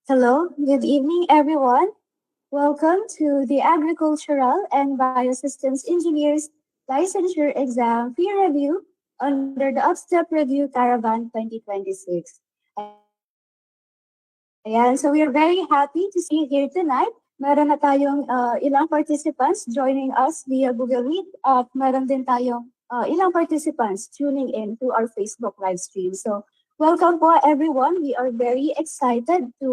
Hello, good evening, everyone. Welcome to the Agricultural and Biosystems Engineers Licensure Exam Fee Review under the Upstep Review Caravan 2026. Ayan, so we are very happy to see you here tonight. Meron na tayong ilang participants joining us via Google Meet at meron din tayong ilang participants tuning in to our Facebook live stream. So welcome po everyone. We are very excited to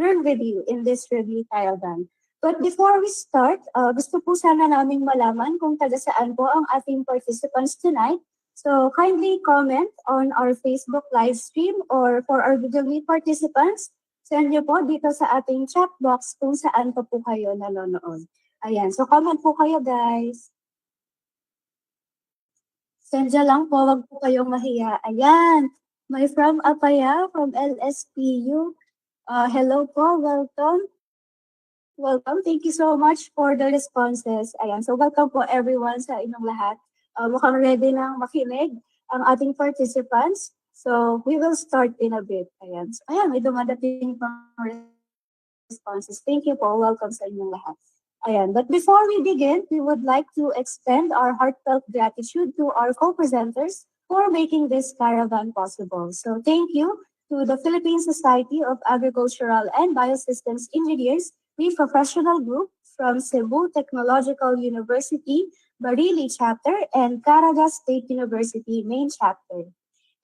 learn with you in this review caravan. But before we start, gusto po sana naming malaman kung taga saan po ang ating participants tonight. So kindly comment on our Facebook live stream or for our Google Meet participants, send nyo po dito sa ating chat box kung saan pa po kayo nanonood. Ayan, so comment po kayo guys. Send nyo lang po, wag po kayong mahiya. Ayan, may from Apaya from LSPU. Hello po, welcome. Welcome, thank you so much for the responses. Ayan, so welcome po everyone sa inyong lahat. Mukhang ready nang makinig ang ating participants. So we will start in a bit. Ayan, so, ayan, may dumadating pang responses. Thank you po. Welcome sa inyong lahat. Ayan, but before we begin, we would like to extend our heartfelt gratitude to our co-presenters for making this caravan possible. So thank you to the Philippine Society of Agricultural and Biosystems Engineers, a professional group from Cebu Technological University, Barili Chapter, and Caraga State University Main Chapter.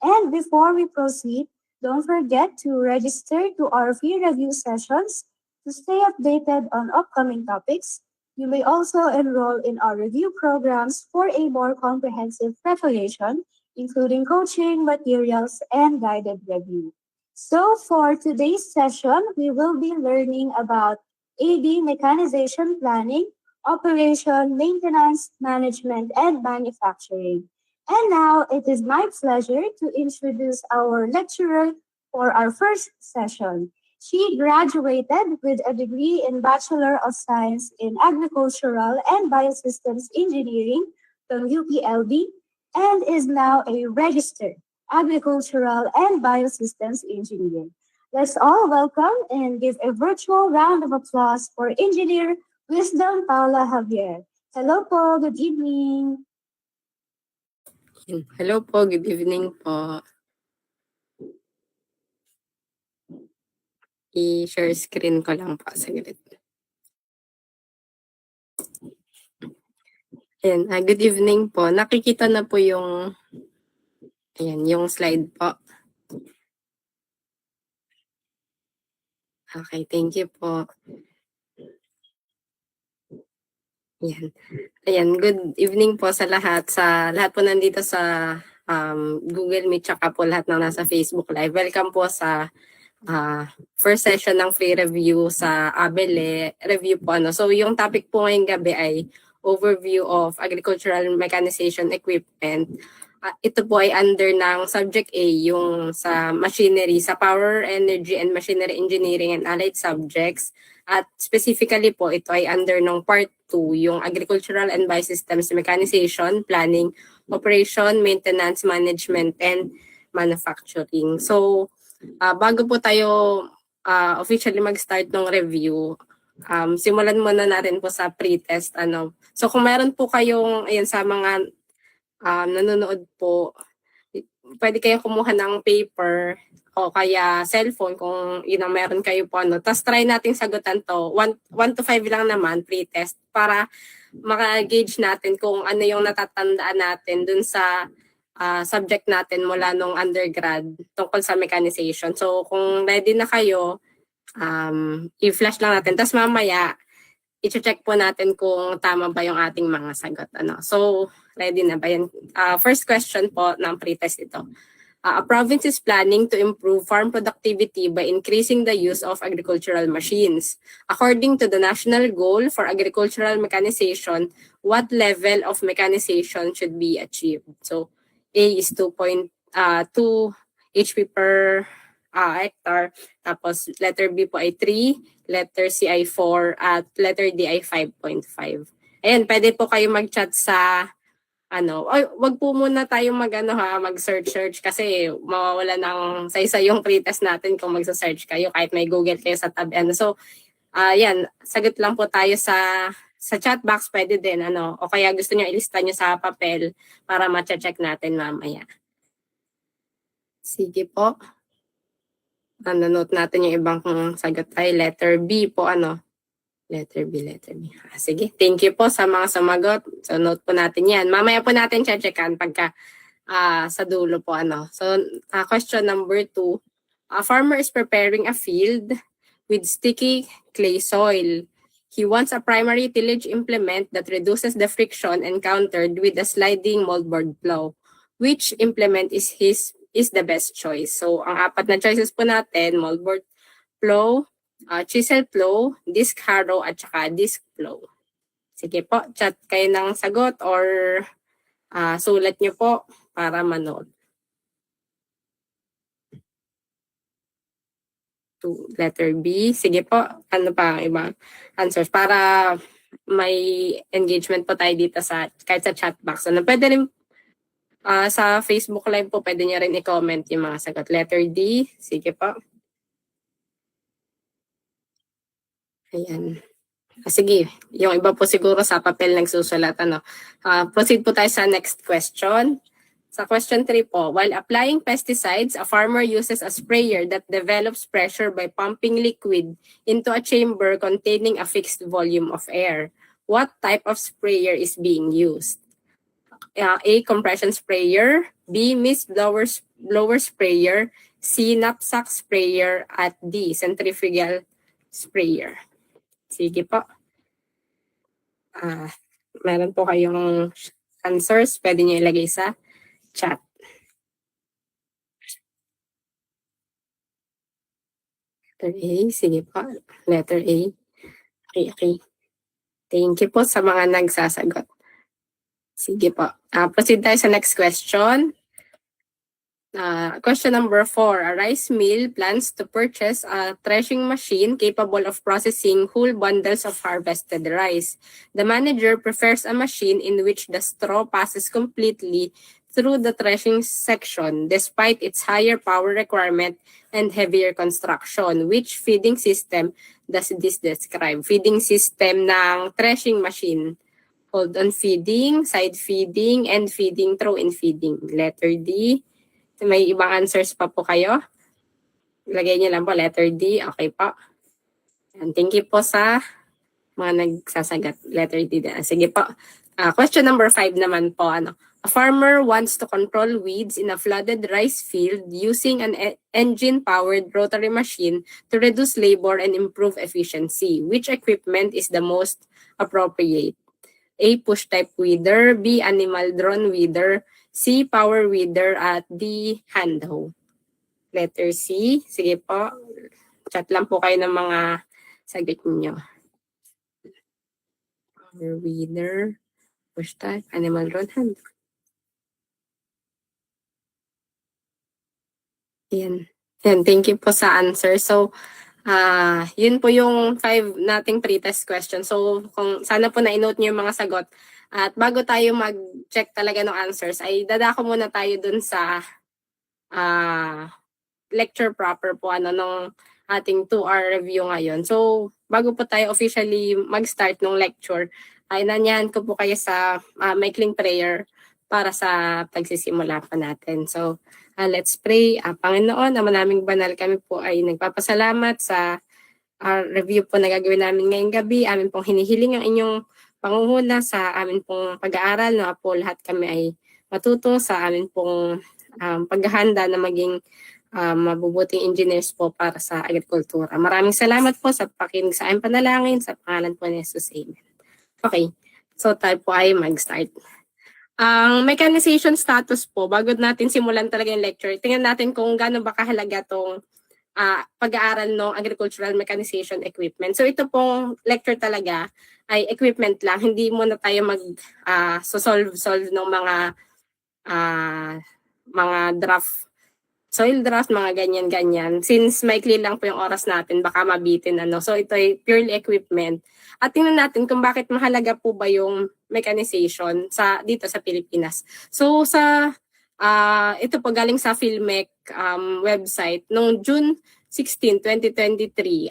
And before we proceed, don't forget to register to our fee review sessions to stay updated on upcoming topics. You may also enroll in our review programs for a more comprehensive preparation, including coaching, materials, and guided review. So for today's session, we will be learning about AD mechanization planning, operation, maintenance, management, and manufacturing. And now it is my pleasure to introduce our lecturer for our first session. She graduated with a degree in Bachelor of Science in Agricultural and Biosystems Engineering from UPLB and is now a registered agricultural and biosystems engineer. Let's all welcome and give a virtual round of applause for Engineer Wisdom Paula Javier. Hello po, good evening. Hello po, good evening po. I-share screen ko lang po saglit. Ayan, good evening po. Nakikita na po yung slide po. Okay, thank you po. Ayan, good evening po sa lahat. Sa lahat po nandito sa Google Meet, tsaka po lahat ng nasa Facebook Live. Welcome po sa first session ng free review sa ABELE review po. So yung topic po ngayong gabi ay overview of agricultural mechanization equipment. Ito po ay under ng subject A, yung sa machinery, sa power, energy, and machinery engineering and allied subjects. At specifically po, ito ay under ng part 2, yung agricultural and biosystems mechanization, planning, operation, maintenance, management, and manufacturing. So, bago po tayo officially mag-start ng review, simulan muna natin po sa pre-test. So kung meron po kayong, ayan, sa mga nanonood po, pwede kayo kumuha ng paper o kaya cellphone kung yun ang meron kayo po. Tapos try natin sagutan to. 1 to 5 lang naman, pre-test, para maka-gauge natin kung ano yung natatandaan natin dun sa subject natin mula nung undergrad tungkol sa mechanization. So kung ready na kayo, i-flash lang natin. Tapos mamaya, i-check po natin kung tama ba yung ating mga sagot. So, ready na ba yan? First question po ng pretest ito. A province is planning to improve farm productivity by increasing the use of agricultural machines. According to the national goal for agricultural mechanization, what level of mechanization should be achieved? So, A is 2.2 HP per hectare. Tapos letter B po ay 3, letter C ay 4, at letter D ay 5.5. Ayan, pwede po kayo mag-chat sa wag po muna tayong mag-search kasi mawawala ng saysa yung pretest natin kung magsa-search kayo kahit may Google kayo sa tab. So, yan, sagot lang po tayo sa chat box, pwede din, o kaya gusto nyo ilista nyo sa papel para ma-check natin mamaya. Sige po. Note natin yung ibang sagot ay letter B po, Letter B. Sige, thank you po sa mga sumagot. So, note po natin yan. Mamaya po natin checkan pagka sa dulo po, So, question number 2. A farmer is preparing a field with sticky clay soil. He wants a primary tillage implement that reduces the friction encountered with the sliding moldboard plow. Which implement is the best choice? So, ang 4 na choices po natin, moldboard plow, chisel plow, disc harrow, at saka disc plow. Sige po, chat kayo ng sagot or sulat nyo po para manood. To letter B. Sige po, ano pa ang ibang answers para may engagement po tayo dito kahit sa chat box. Pwede rin sa Facebook Live po, pwede nyo rin i-comment yung mga sagot. Letter D. Sige po. Ayan. Sige, yung iba po siguro sa papel nagsusulat. Proceed po tayo sa next question. Sa question 3 po, while applying pesticides, a farmer uses a sprayer that develops pressure by pumping liquid into a chamber containing a fixed volume of air. What type of sprayer is being used? A. Compression sprayer, B. Mist blower sprayer, C. Knapsack sprayer, at D. Centrifugal sprayer. Sige po. Meron po kayong answers. Pwede nyo ilagay sa chat. Letter A. Sige po. Letter A. Okay. Thank you po sa mga nagsasagot. Sige po. Proceed tayo sa next question. Question number 4. A rice mill plans to purchase a threshing machine capable of processing whole bundles of harvested rice. The manager prefers a machine in which the straw passes completely through the threshing section despite its higher power requirement and heavier construction. Which feeding system does this describe? Feeding system ng threshing machine. Hold-on feeding, side feeding, end feeding, throw-in feeding. Letter D. May ibang answers pa po kayo? Ilagay niyo lang po, letter D. Okay po. And thank you po sa mga nagsasagat. Letter D. Sige po. Question number 5 naman po. A farmer wants to control weeds in a flooded rice field using an engine-powered rotary machine to reduce labor and improve efficiency. Which equipment is the most appropriate? A. Push-type weeder, B. Animal drawn weeder, C. Power weeder, at D. Hand hoe. Letter C. Sige po. Chat lang po kayo ng mga sagot niyo. Power weeder, push-type, animal drawn, hand hoe. Ayan. Thank you po sa answer. So, yun po yung 5 nating pretest question. So, kung sana po na-note niyo yung mga sagot. At bago tayo mag-check talaga ng answers, ay dadako muna tayo dun sa lecture proper po nung ating 2-hour review ngayon. So, bago po tayo officially mag-start ng lecture, ay nanyahan ko po kayo sa maikling prayer para sa pagsisimula pa natin. So, let's pray. Panginoon, Ama naming banal, kami po ay nagpapasalamat sa review po na gagawin namin ngayong gabi. Amin pong hinihiling ang inyong pangunguna sa amin pong pag-aaral. Po lahat kami ay matuto sa amin pong paghahanda na maging mabubuting engineers po para sa agrikultura. Maraming salamat po sa pakinig sa aming panalangin sa pangalan po ni Jesus. Amen. Okay, so tayo po ay mag-start. Ang mechanization status po, bago natin simulan talaga yung lecture, tingnan natin kung gaano ba kahalaga itong pag-aaral ng agricultural mechanization equipment. So ito pong lecture talaga ay equipment lang, hindi muna tayo solve ng mga draft soil draft, mga ganyan-ganyan. Since maikli lang po yung oras natin, baka mabitin ano. So ito ay purely equipment. At tingnan natin kung bakit mahalaga po ba yung mechanization dito sa Pilipinas. So ito po galing sa Philmec website. Noong June 16, 2023,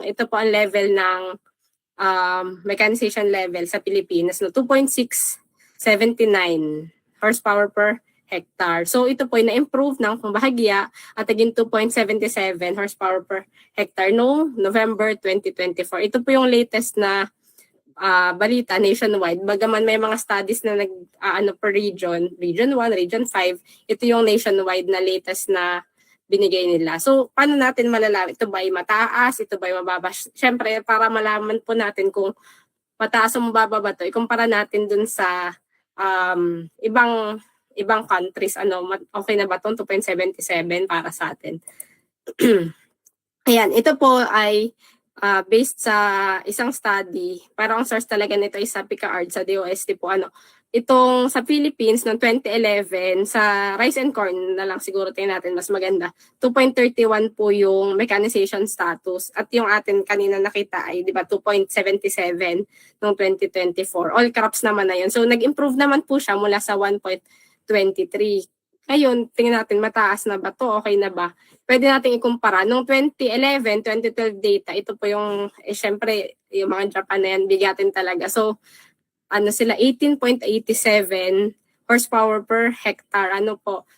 ito po ang level ng mechanization level sa Pilipinas, no, 2.679 horsepower per hectare. So ito po ay na-improve ng bahagya at naging 2.77 horsepower per hectare no November 2024. Ito po yung latest na balita nationwide. Bagaman may mga studies na per region, region 1, region 5, ito yung nationwide na latest na binigay nila. So paano natin malalaman? Ito ba ay mataas? Ito ba ay mababa? Siyempre, para malaman po natin kung mataas o mababa ba ito, ikumpara natin dun sa ibang countries, okay na ba itong 2.77 para sa atin? Ayan, ito po ay based sa isang study. Parang ang source talaga nito ay sa PICAARD, sa DOST po. Itong sa Philippines noong 2011, sa rice and corn na lang siguro tingnan natin, mas maganda. 2.31 po yung mechanization status. At yung atin kanina nakita ay, di ba, 2.77 noong 2024. All crops naman na yun. So, nag-improve naman po siya mula sa 1.23. Ngayon, tingnan natin, mataas na ba to? Okay na ba? Pwede natin ikumpara. Noong 2011, 2012 data, ito po yung, syempre, yung mga Japan na yan, bigatin talaga. So, sila 18.87 horsepower per hectare.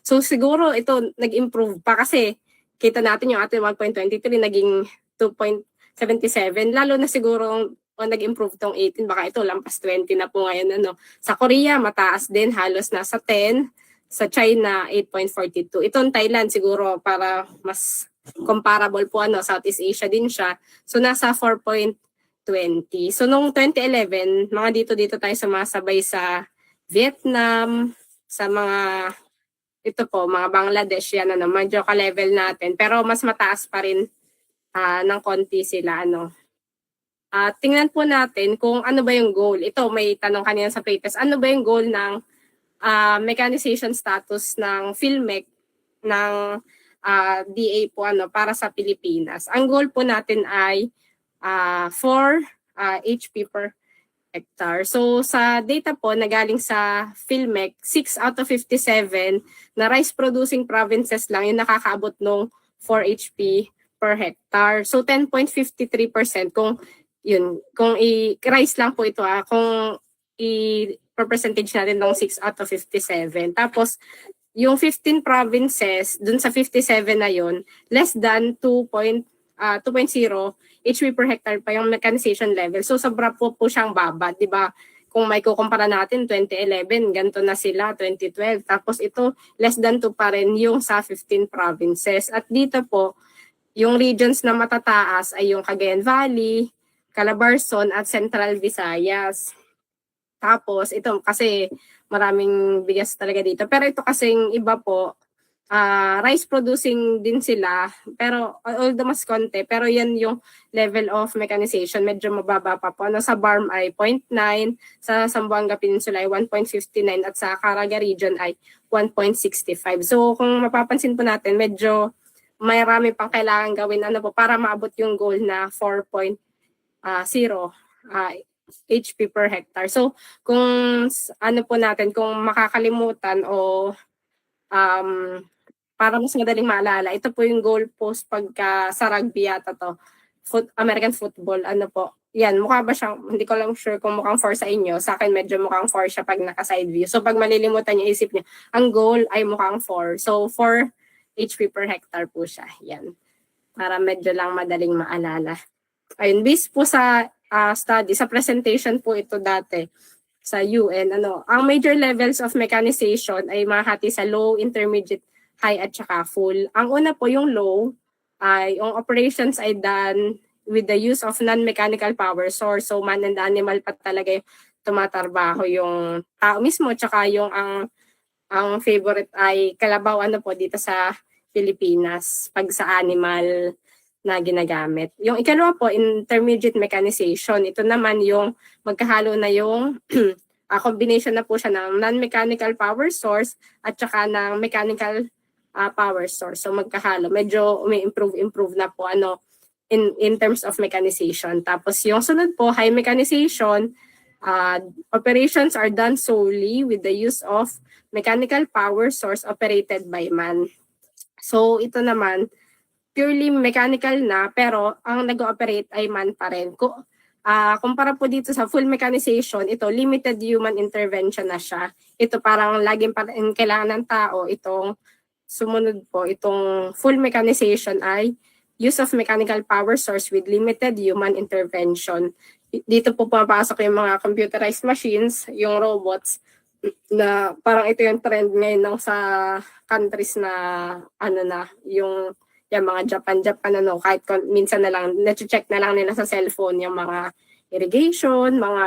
So, siguro ito nag-improve pa kasi kita natin yung ating 1.23 naging 2.77. Lalo na siguro nag-improve tong 18, baka ito lampas 20 na po ngayon. Sa Korea, mataas din, halos nasa 10. Sa China, 8.42. Itong Thailand siguro para mas comparable po, Southeast Asia din siya. So nasa 4.20. So noong 2011, mga dito tayo sumasabay sa Vietnam, sa ito po, mga Bangladesh, yan, medyo ka-level natin. Pero mas mataas pa rin ng konti sila, tingnan po natin kung ano ba yung goal. Ito, may tanong kanina sa pretest. Ano ba yung goal ng mechanization status ng Philmec ng DA po para sa Pilipinas? Ang goal po natin ay 4 HP per hectare. So sa data po na galing sa Philmec, 6 out of 57 na rice producing provinces lang yung nakakaabot ng 4 HP per hectare. So 10.53% kung rice lang po ito kung per percentage natin ng 6 out of 57. Tapos, yung 15 provinces, dun sa 57 na yun, less than 2.0 HP per hectare pa yung mechanization level. So, sobra po siyang baba, di ba? Kung may kukumpara natin, 2011, ganito na sila, 2012. Tapos ito, less than 2 pa rin yung sa 15 provinces. At dito po, yung regions na matataas ay yung Cagayan Valley, Calabarzon, at Central Visayas. Tapos, ito kasi maraming bigas talaga dito. Pero ito kasing iba po, rice producing din sila. Pero, although mas konti, pero yan yung level of mechanization. Medyo mababa pa po. Sa Barm ay 0.9, sa Zamboanga Peninsula ay 1.59, at sa Caraga region ay 1.65. So, kung mapapansin po natin, medyo marami pang kailangan gawin para maabot yung goal na 4.0 HP per hectare. So, kung po natin, kung makakalimutan o para mas madaling maalala, ito po yung goal post pagka sa rugby yata to. American football, po. Yan, mukha ba siyang, hindi ko lang sure kung mukhang 4 sa inyo. Sa akin, medyo mukhang 4 siya pag naka-side view. So, pag malilimutan niyo, isip niyo, ang goal ay mukhang 4. So, 4 HP per hectare po siya. Yan. Para medyo lang madaling maalala. Ayun, based po sa study, sa presentation po ito dati sa UN, ang major levels of mechanization ay mahati sa low, intermediate, high, at saka full. Ang una po yung low, ay yung operations ay done with the use of non-mechanical power source. So man and animal pa talaga yung tumatarbaho, yung tao mismo, tsaka yung ang favorite ay kalabaw po dito sa Pilipinas pag sa animal na ginagamit. Yung ikalawa po, intermediate mechanization. Ito naman yung magkahalo na yung combination na po siya ng non-mechanical power source at saka ng mechanical power source. So magkahalo, medyo improve na po in terms of mechanization. Tapos yung sunod po, high mechanization, operations are done solely with the use of mechanical power source operated by man. So ito naman, purely mechanical na, pero ang nag-ooperate ay man pa rin. Kumpara po dito sa full mechanization, ito limited human intervention na siya. Ito parang laging pa rin kailangan ng tao. Itong sumunod po, itong full mechanization ay use of mechanical power source with limited human intervention. Dito po pumapasok yung mga computerized machines, yung robots, na parang ito yung trend ngayon sa countries na yung mga Japan, kahit minsan na lang, na-check na lang nila sa cellphone yung mga irrigation, mga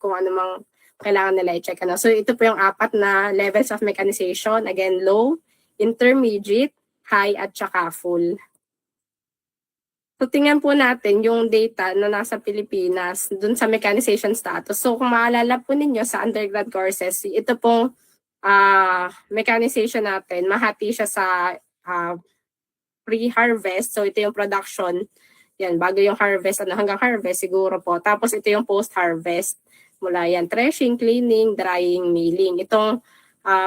kung ano mang kailangan nila i-check. So ito po yung 4 na levels of mechanization. Again, low, intermediate, high, at saka full. So tingnan po natin yung data na nasa Pilipinas dun sa mechanization status. So kung maalala po ninyo sa undergrad courses, ito pong mechanization natin, mahati siya sa pre-harvest. So ito yung production. Yan, bago yung harvest, hanggang harvest siguro po. Tapos ito yung post-harvest. Mula yan, threshing, cleaning, drying, milling. Itong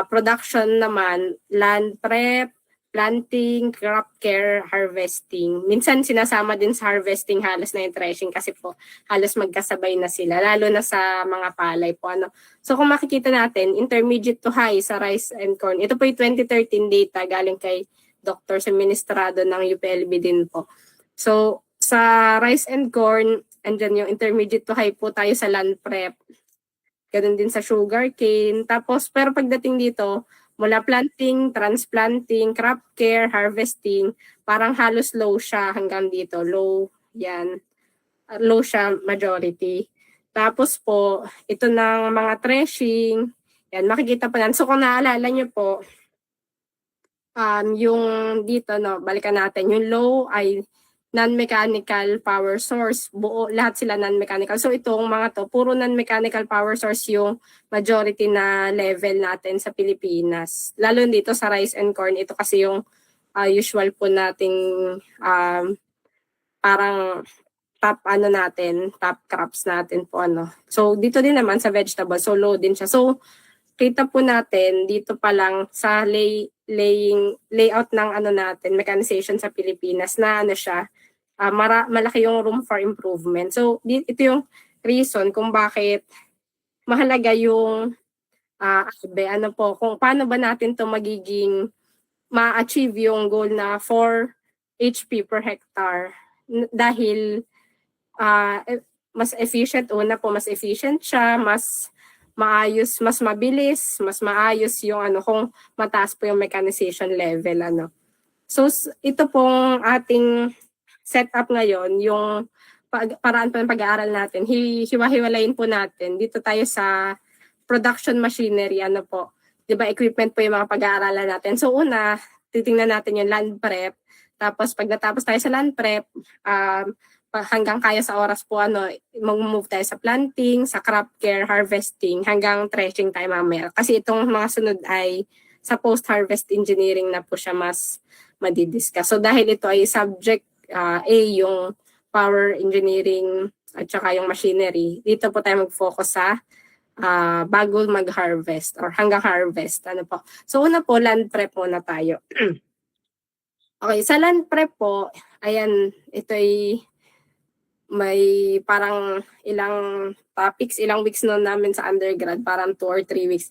production naman, land prep, planting, crop care, harvesting. Minsan sinasama din sa harvesting halos na yung threshing kasi po halos magkasabay na sila, lalo na sa mga palay po. So kung makikita natin, intermediate to high sa rice and corn. Ito po yung 2013 data galing kay Dr. Seministrado ng UPLB din po. So sa rice and corn, andyan yung intermediate to high po tayo sa land prep. Ganun din sa sugar cane. Tapos pero pagdating dito, mula planting, transplanting, crop care, harvesting, parang halos low siya hanggang dito. Low, yan. Low siya majority. Tapos po, ito ng mga threshing, yan, makikita pa yan. So kung naalala nyo po, yung dito, balikan natin, yung low ay non-mechanical power source. Buo, lahat sila non-mechanical. So itong mga to, puro non-mechanical power source yung majority na level natin sa Pilipinas. Lalo dito sa rice and corn, ito kasi yung usual po nating parang top top crops natin po So dito din naman sa vegetable, so low din siya. So kita po natin dito pa lang sa layout ng natin, mechanization sa Pilipinas na siya, malaki yung room for improvement. So ito yung reason kung bakit mahalaga yung kung paano ba natin to magiging ma-achieve yung goal na 4 HP per hectare dahil mas efficient, mas efficient siya, mas maayos, mas mabilis, mas maayos yung kung mataas po yung mechanization level So ito pong ating setup ngayon, yung paraan pa ng pag-aaral natin, hiwa-hiwalayin po natin. Dito tayo sa production machinery, po. 'Di ba, equipment po yung mga pag-aaralan natin. So una, titingnan natin yung land prep. Tapos pag natapos tayo sa land prep, hanggang kaya sa oras po mag-move tayo sa planting, sa crop care, harvesting, hanggang threshing tayo mamaya. Kasi itong mga sunod ay sa post-harvest engineering na po siya mas madidiscuss. So dahil ito ay subject A, yung power engineering at saka yung machinery, dito po tayo mag-focus sa bago mag-harvest or hanggang harvest. Po. So una po, land prep muna tayo. Okay, sa land prep po, ayan, ito ay may parang ilang topics, ilang weeks na namin sa undergrad, parang 2 or 3 weeks.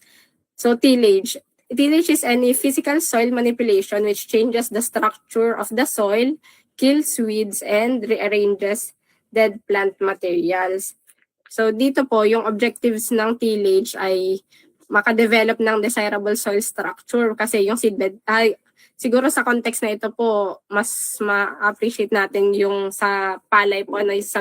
So tillage. Tillage is any physical soil manipulation which changes the structure of the soil, kills weeds, and rearranges dead plant materials. So dito po, yung objectives ng tillage ay makadevelop ng desirable soil structure kasi yung seedbed ay siguro sa context na ito po, mas ma-appreciate natin yung sa palay po, sa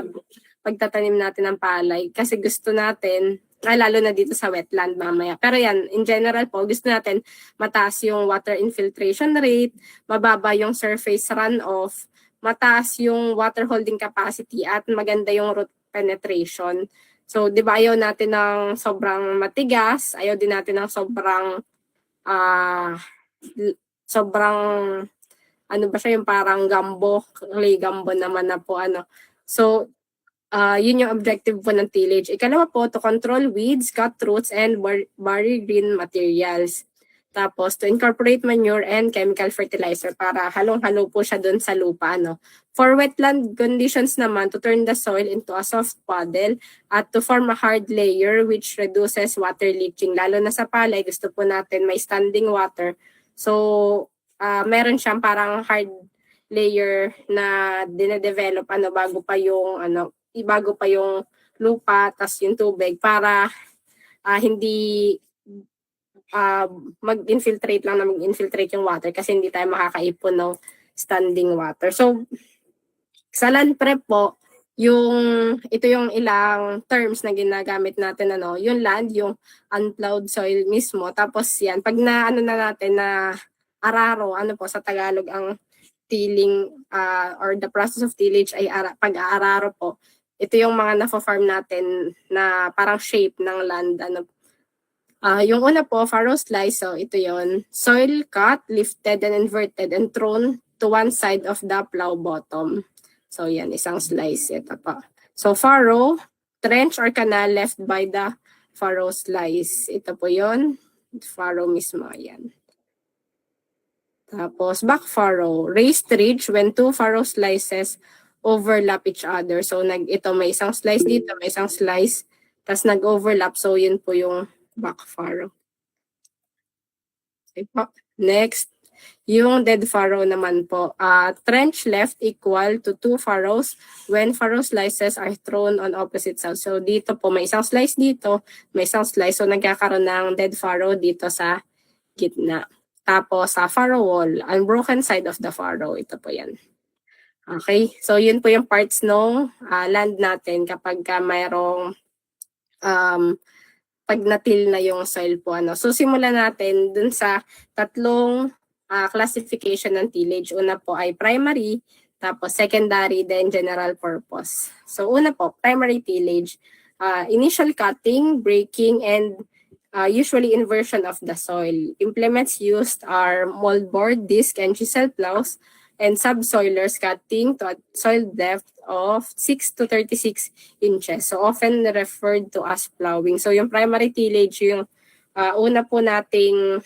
pagtatanim natin ng palay. Kasi gusto natin, lalo na dito sa wetland mamaya. Pero yan, in general po, gusto natin mataas yung water infiltration rate, mababa yung surface runoff, mataas yung water holding capacity, at maganda yung root penetration. So, di ba, ayaw natin ng sobrang matigas, ayaw din natin ng sobrang sobrang, ano ba siya, yung parang gambo, clay gambo naman na po, ano. So, yun yung objective po ng tillage. Ikalawa po, to control weeds, cut roots, and bury green materials. Tapos, to incorporate manure and chemical fertilizer para halong-halo po siya dun sa lupa. Ano. For wetland conditions naman, to turn the soil into a soft puddle at to form a hard layer which reduces water leaching. Lalo na sa palay, gusto po natin may standing water. So, meron siyang parang hard layer na dine-develop bago pa yung lupa tas yung tubig para hindi mag-infiltrate yung water kasi hindi tayo makakaipon ng standing water. So sa land prep po, ito yung ilang terms na ginagamit natin, yung land, yung unplowed soil mismo. Tapos yan, pag na natin na araro, po sa Tagalog ang tilling or the process of tillage ay pag-aararo po. Ito yung mga na-farm natin na parang shape ng land. Yung una po, furrow slice. So ito yon, soil cut, lifted and inverted and thrown to one side of the plow bottom. So yan, isang slice. Ito pa. So furrow, trench or canal left by the furrow slice. Ito po yon, furrow mismo. Yan. Tapos back furrow, raised ridge when two furrow slices overlap each other. So ito may isang slice dito, may isang slice, tas nag-overlap. So yun po yung back furrow. Okay po. Next, yung dead furrow naman po. Trench left equal to two furrows when furrow slices are thrown on opposite sides. So dito po may isang slice dito, may isang slice. So nagkakaroon ng dead furrow dito sa gitna. Tapos sa furrow wall, unbroken side of the furrow. Ito po yan. Okay, so yun po yung parts ng land natin kapag mayroong pag natil na yung soil po. So simulan natin dun sa tatlong classification ng tillage. Una po ay primary, tapos secondary, then general purpose. So una po, primary tillage. Initial cutting, breaking, and usually inversion of the soil. Implements used are moldboard, disc, and chisel plows, and subsoilers cutting to a soil depth of 6 to 36 inches. So often referred to as plowing. So yung primary tillage, yung una po nating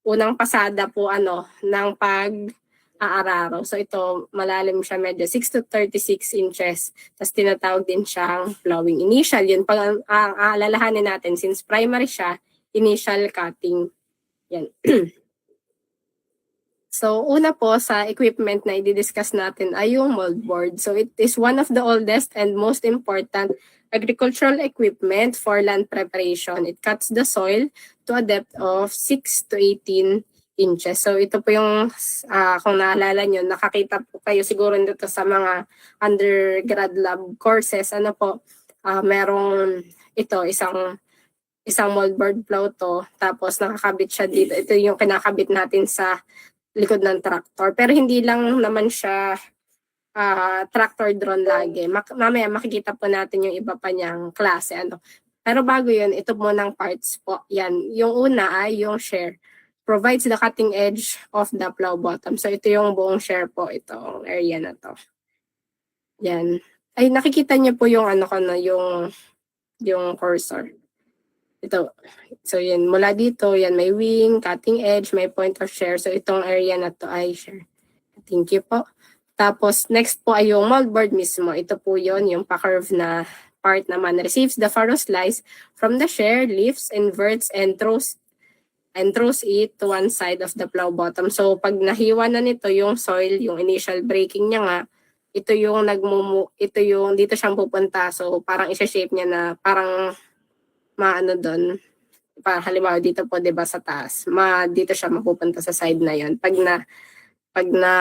unang pasada po ng pag-aararo. So ito, malalim siya, medyo 6 to 36 inches. Tapos tinatawag din siyang plowing. Initial, yun pag aalalahanin natin, since primary siya, initial cutting. Yan. So una po sa equipment na i-discuss natin ay yung moldboard. So it is one of the oldest and most important agricultural equipment for land preparation. It cuts the soil to a depth of 6 to 18 inches. So ito po yung, kung naalala nyo, nakakita po kayo siguro dito sa mga undergrad lab courses. Merong ito, isang moldboard plow to. Tapos nakakabit siya dito. Ito yung kinakabit natin sa likod ng tractor. Pero hindi lang naman siya tractor drone lagi. Mamaya makikita po natin yung iba pa niyang klase. Pero bago yun, ito munang parts po. Yan. Yung una ay yung shear. Provides the cutting edge of the plow bottom. So ito yung buong shear po. Itong area na to. Yan. Ay, nakikita niyo po yung yung cursor. Ito. So yan, mula dito, yan may wing, cutting edge, may point of shear. So itong area na to ay shear. Thank you po. Tapos next po ay yung moldboard mismo. Ito po yon, yung pa-curve na part naman. Receives the furrow slice from the shear, lifts, inverts, and throws it to one side of the plow bottom. So pag nahiwa na nito yung soil, yung initial breaking niya nga, ito yung dito siyang pupunta. So parang isa-shape niya na parang doon, halimbawa dito po 'di ba sa taas, dito siya mapupunta sa side na 'yon pag na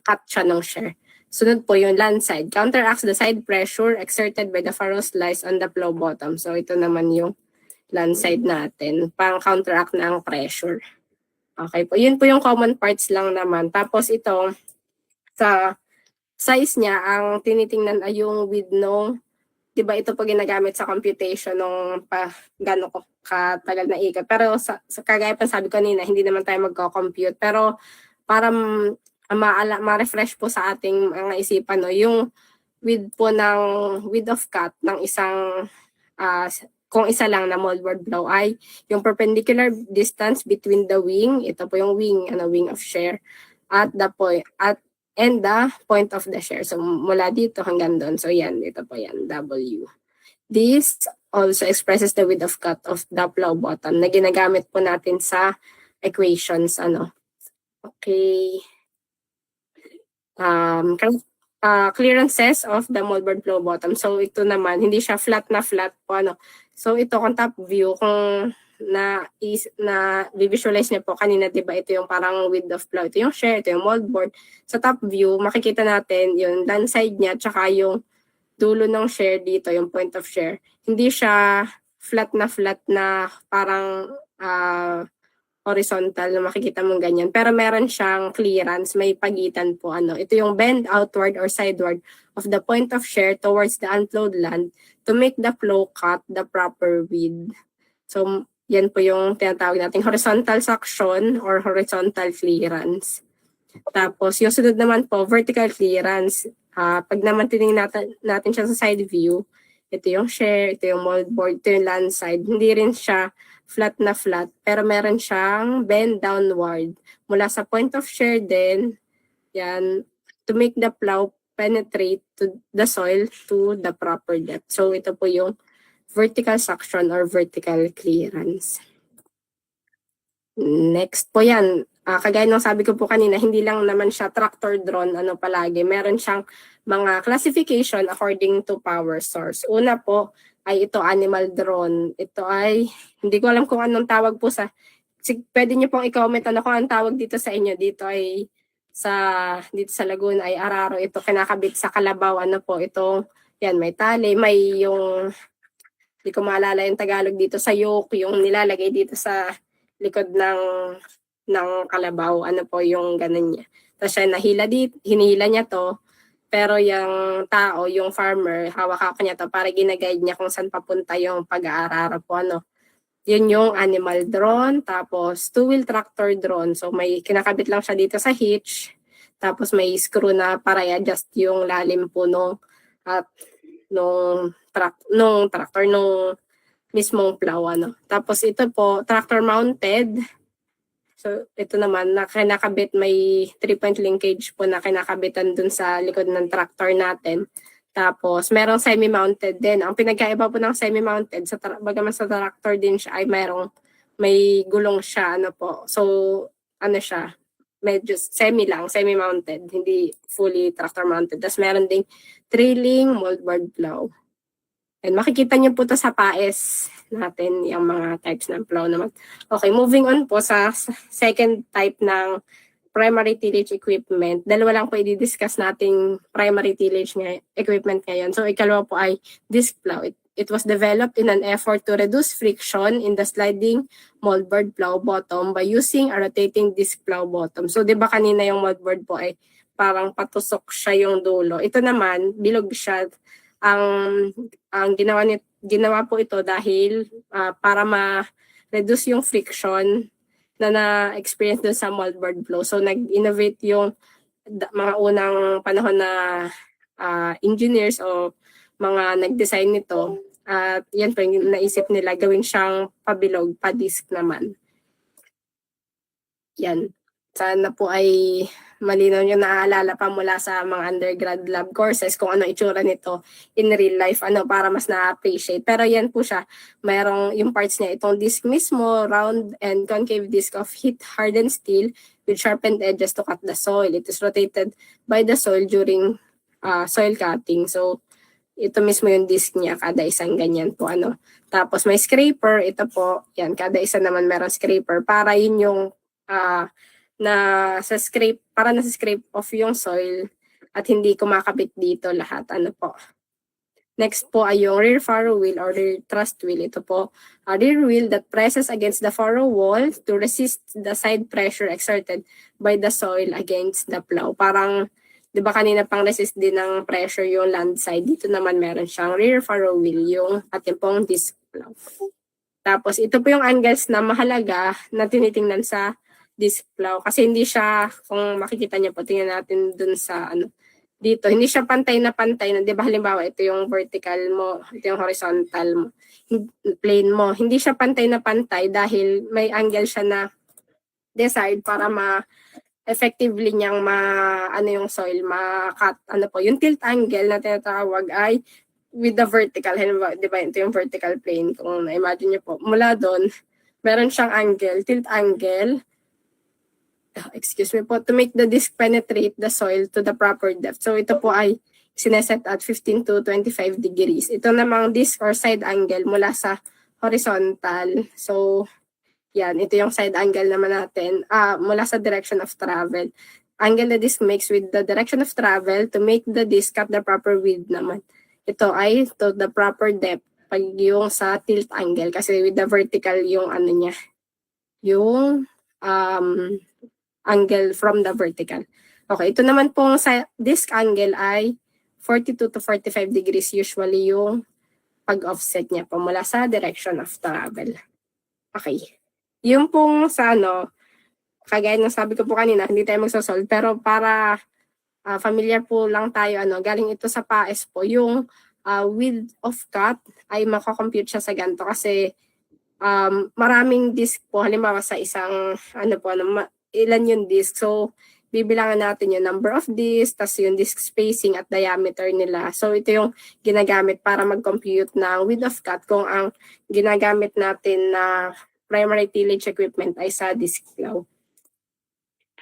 cut siya ng shear. Sunod po yung land side, counteracts the side pressure exerted by the furrow slice on the plow bottom. So ito naman yung land side natin, pang counteract ng pressure. Okay po, yun po yung common parts lang naman. Tapos ito, sa size niya, ang tinitingnan ay yung width ng di ba ito po ginagamit sa computation ng gano'n ko katagal na ikot. Pero sa kagaya pa sabi ko kanina, hindi naman tayo magko-compute. Pero para ma-refresh po sa ating mga isipan, no, yung width of cut ng isang kung isa lang na moldboard blow ay yung perpendicular distance between the wing, ito po yung wing of shear, at the point and the point of the shear. So mula dito hanggang doon. So yan, ito po yan, W. This also expresses the width of cut of the plow bottom na ginagamit po natin sa equations. Okay. Clearances of the moldboard plow bottom. So ito naman, hindi siya flat po. So ito kung top view, kung visualize niyo po kanina, diba ito yung parang width of plow, ito yung shear, ito yung moldboard. Sa top view, makikita natin yung land side niya, tsaka yung dulo ng shear dito, yung point of shear. Hindi siya flat na parang horizontal na makikita mong ganyan. Pero meron siyang clearance, may pagitan po. Ito yung bend outward or sideward of the point of shear towards the unplowed land to make the flow cut the proper width. So, yan po yung tinatawag nating horizontal suction or horizontal clearance. Tapos, yung sunod naman po, vertical clearance. Pag naman tinignan natin siya sa side view, ito yung shear, ito yung moldboard, ito yung land side. Hindi rin siya flat, pero meron siyang bend downward. Mula sa point of shear din, yan, to make the plow penetrate to the soil to the proper depth. So, ito po yung vertical suction or vertical clearance. Next po yan. Kagaya ng sabi ko po kanina, hindi lang naman siya tractor drone, palagi. Meron siyang mga classification according to power source. Una po ay ito animal drone. Ito ay, hindi ko alam kung anong tawag po pwede niyo pong i-comment kung anong tawag dito sa inyo. Dito sa Laguna ay araro. Ito kinakabit sa kalabaw. Ito, yan, may tali, may yung, hindi ko maalala yung Tagalog dito, sa yoke, yung nilalagay dito sa likod ng kalabaw, yung ganun niya. Tapos siya hinihila niya to, pero yung tao, yung farmer, hawak niya to para ginaguide niya kung saan papunta yung pag-aararo po, Yun yung animal drone, tapos two-wheel tractor drone. So may kinakabit lang siya dito sa hitch, tapos may screw na para i-adjust yung lalim po nung tractor, nung mismong plow, Tapos ito po, tractor mounted. So ito naman, kinakabit, may 3-point linkage po na kinakabitan dun sa likod ng tractor natin. Tapos merong semi-mounted din. Ang pinagkaiba po ng semi-mounted, bagaman sa tractor din siya, ay may gulong siya, po. So siya, medyo semi-mounted, hindi fully tractor mounted. Tapos meron ding trailing moldboard plow. And makikita niyo po to sa paes natin, yung mga types ng plow naman. Okay, moving on po sa second type ng primary tillage equipment. Dalawa lang po i-discuss nating primary tillage equipment ngayon. So, ikalawa po ay disc plow. It was developed in an effort to reduce friction in the sliding moldboard plow bottom by using a rotating disc plow bottom. So, di ba kanina yung moldboard po ay parang patusok siya yung dulo. Ito naman, bilog siya. Ang ginawa po ito dahil para ma-reduce yung friction na na-experience doon sa moldboard flow. So nag-innovate yung mga unang panahon na engineers o mga nag-design nito. At yan po yung naisip nila, gawin siyang pabilog, pa-disc naman. Yan. Sana po ay malinaw nyo naaalala pa mula sa mga undergrad lab courses kung ano itsura nito in real life, para mas na-appreciate. Pero yan po siya, mayroong yung parts niya, itong disc mismo, round and concave disc of heat-hardened steel with sharpened edges to cut the soil. It is rotated by the soil during soil cutting. So, ito mismo yung disc niya, kada isang ganyan po, Tapos may scraper, ito po, yan, kada isa naman meron scraper para yun yung nasa scrape off yung soil at hindi kumakabit dito lahat, po. Next po ay yung rear furrow wheel or rear thrust wheel. Ito po, a rear wheel that presses against the furrow wall to resist the side pressure exerted by the soil against the plow. Parang Di ba kanina pang resist din ng pressure yung land side. Dito naman meron siyang rear furrow wheel, yung ating pong disc plow. Tapos ito po yung angles na mahalaga na tinitingnan sa disc plow. Kasi hindi siya, kung makikita niyo po, tingnan natin dun sa dito, hindi siya pantay na, di ba halimbawa ito yung vertical mo, ito yung horizontal mo, plane mo. Hindi siya pantay na pantay dahil may angle siya na desired para effectively niyang yung soil, ma-cut, yung tilt angle na tinatawag ay with the vertical, di ba, ito yung vertical plane, kung na-imagine niyo po, mula doon, meron siyang angle, tilt angle, to make the disc penetrate the soil to the proper depth. So ito po ay sineset at 15 to 25 degrees. Ito namang disc or side angle mula sa horizontal. So, yan, ito yung side angle naman natin mula sa direction of travel. Angle the disc makes with the direction of travel to make the disc at the proper width naman. Ito ay to the proper depth pag yung sa tilt angle kasi with the vertical yung niya, yung angle from the vertical. Okay, ito naman pong sa disc angle ay 42 to 45 degrees usually yung pag-offset niya po mula sa direction of travel. Okay. Yung pong sa kagaya ng sabi ko po kanina, hindi tayo magsasolve, pero para familiar po lang tayo, galing ito sa PAES po, yung width of cut ay makakompute siya sa ganito kasi maraming disc po, halimbawa sa isang, ilan yung disc. So, bibilangan natin yung number of disc, tas yung disc spacing at diameter nila. So, ito yung ginagamit para mag-compute ng width of cut kung ang ginagamit natin na primary tillage equipment ay sa disc plow.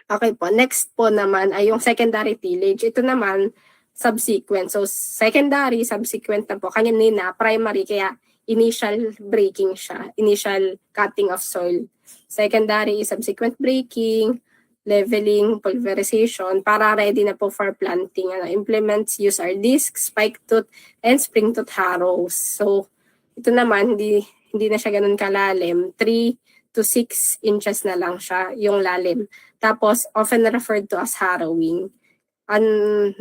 Okay po, next po naman ay yung secondary tillage. Ito naman, subsequent. So, secondary, subsequent na po. Kanina, primary, kaya initial breaking siya. Initial cutting of soil. Secondary is subsequent breaking, leveling, pulverization, para ready na po for planting. Implements use our disc, spike tooth, and spring tooth harrows. So, ito naman, hindi na siya ganun kalalim. 3 to 6 inches na lang siya, yung lalim. Tapos, often referred to as harrowing.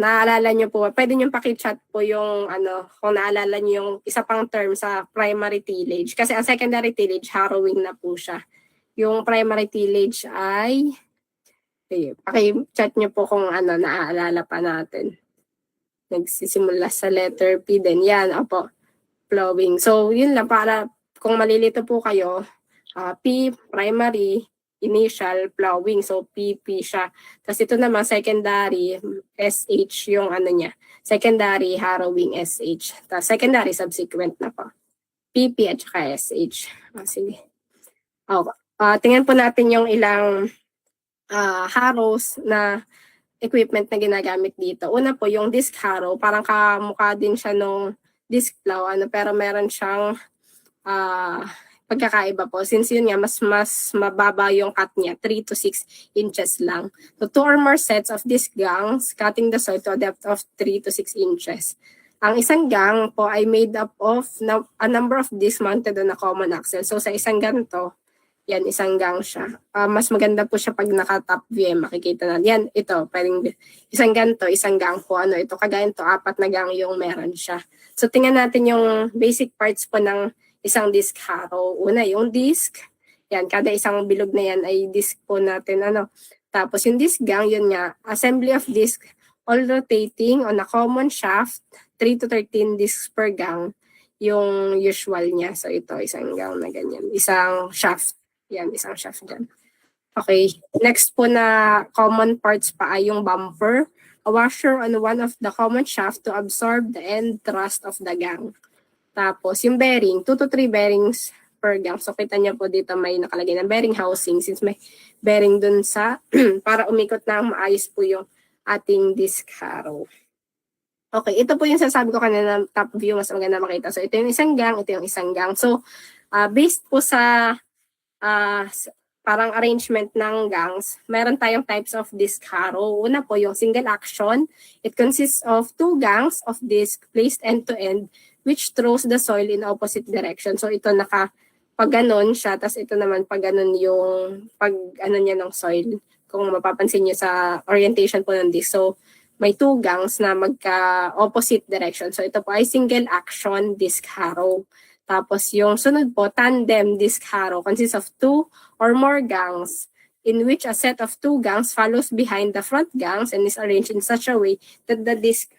Naalala nyo po, pwede nyo pakichat po yung, kung naalala nyo yung isa pang term sa primary tillage. Kasi ang secondary tillage, harrowing na po siya. Yung primary tillage ay, pakichat nyo po kung naaalala pa natin. Nagsisimula sa letter P din. Yan, opo. Plowing. So, yun lang para kung malilito po kayo, P, primary, initial, plowing. So, PP siya. Tapos ito naman, secondary, SH yung niya. Secondary, harrowing, SH. Tapos secondary, subsequent na po. PP at saka SH. Sige. Tingnan po natin yung ilang harrows na equipment na ginagamit dito. Una po, yung disc harrow. Parang kamukha din siya nung disc plow, pero meron siyang pagkakaiba po. Since yun nga, mas mababa yung cut niya, 3 to 6 inches lang. So, 2 or more sets of disc gangs cutting the soil to a depth of 3 to 6 inches. Ang isang gang po ay made up of a number of discs mounted on a common axle. So, sa isang ganito, yan, isang gang siya. Mas maganda po siya pag naka-top view, makikita na. Yan, ito, pwedeng isang ganito, isang gang po. Ito, kagaya ito, 4 na gang yung meron siya. So, tingnan natin yung basic parts po ng isang disc harrow. Una, yung disc. Yan, kada isang bilog na yan ay disc po natin. Tapos, yung disc gang, yun nga, assembly of disc, all rotating on a common shaft, 3 to 13 discs per gang, yung usual niya. So, ito, isang gang na ganyan. Isang shaft. Yan, isang shaft dyan. Okay. Next po na common parts pa ay yung bumper. A washer on one of the common shaft to absorb the end thrust of the gang. Tapos, yung bearing, 2 to 3 bearings per gang. So, kita niyo po dito may nakalagay na bearing housing since may bearing dun sa para umikot na maayos po yung ating disc harrow. Okay, ito po yung sasabi ko kanina top view, mas maganda makita. So, ito yung isang gang, ito yung isang gang. So, based po sa parang arrangement ng gangs, meron tayong types of disc harrow. Una po yung single action. It consists of 2 gangs of disc placed end-to-end which throws the soil in opposite direction. So ito pag ganon siya, tapos ito naman pag ganon yung niya ng soil. Kung mapapansin niyo sa orientation po ng disc. So may two gangs na magka-opposite direction. So ito po ay single action disc harrow. Tapos yung sunod po, tandem disc harrow consists of two or more gangs in which a set of two gangs follows behind the front gangs and is arranged in such a way that the disc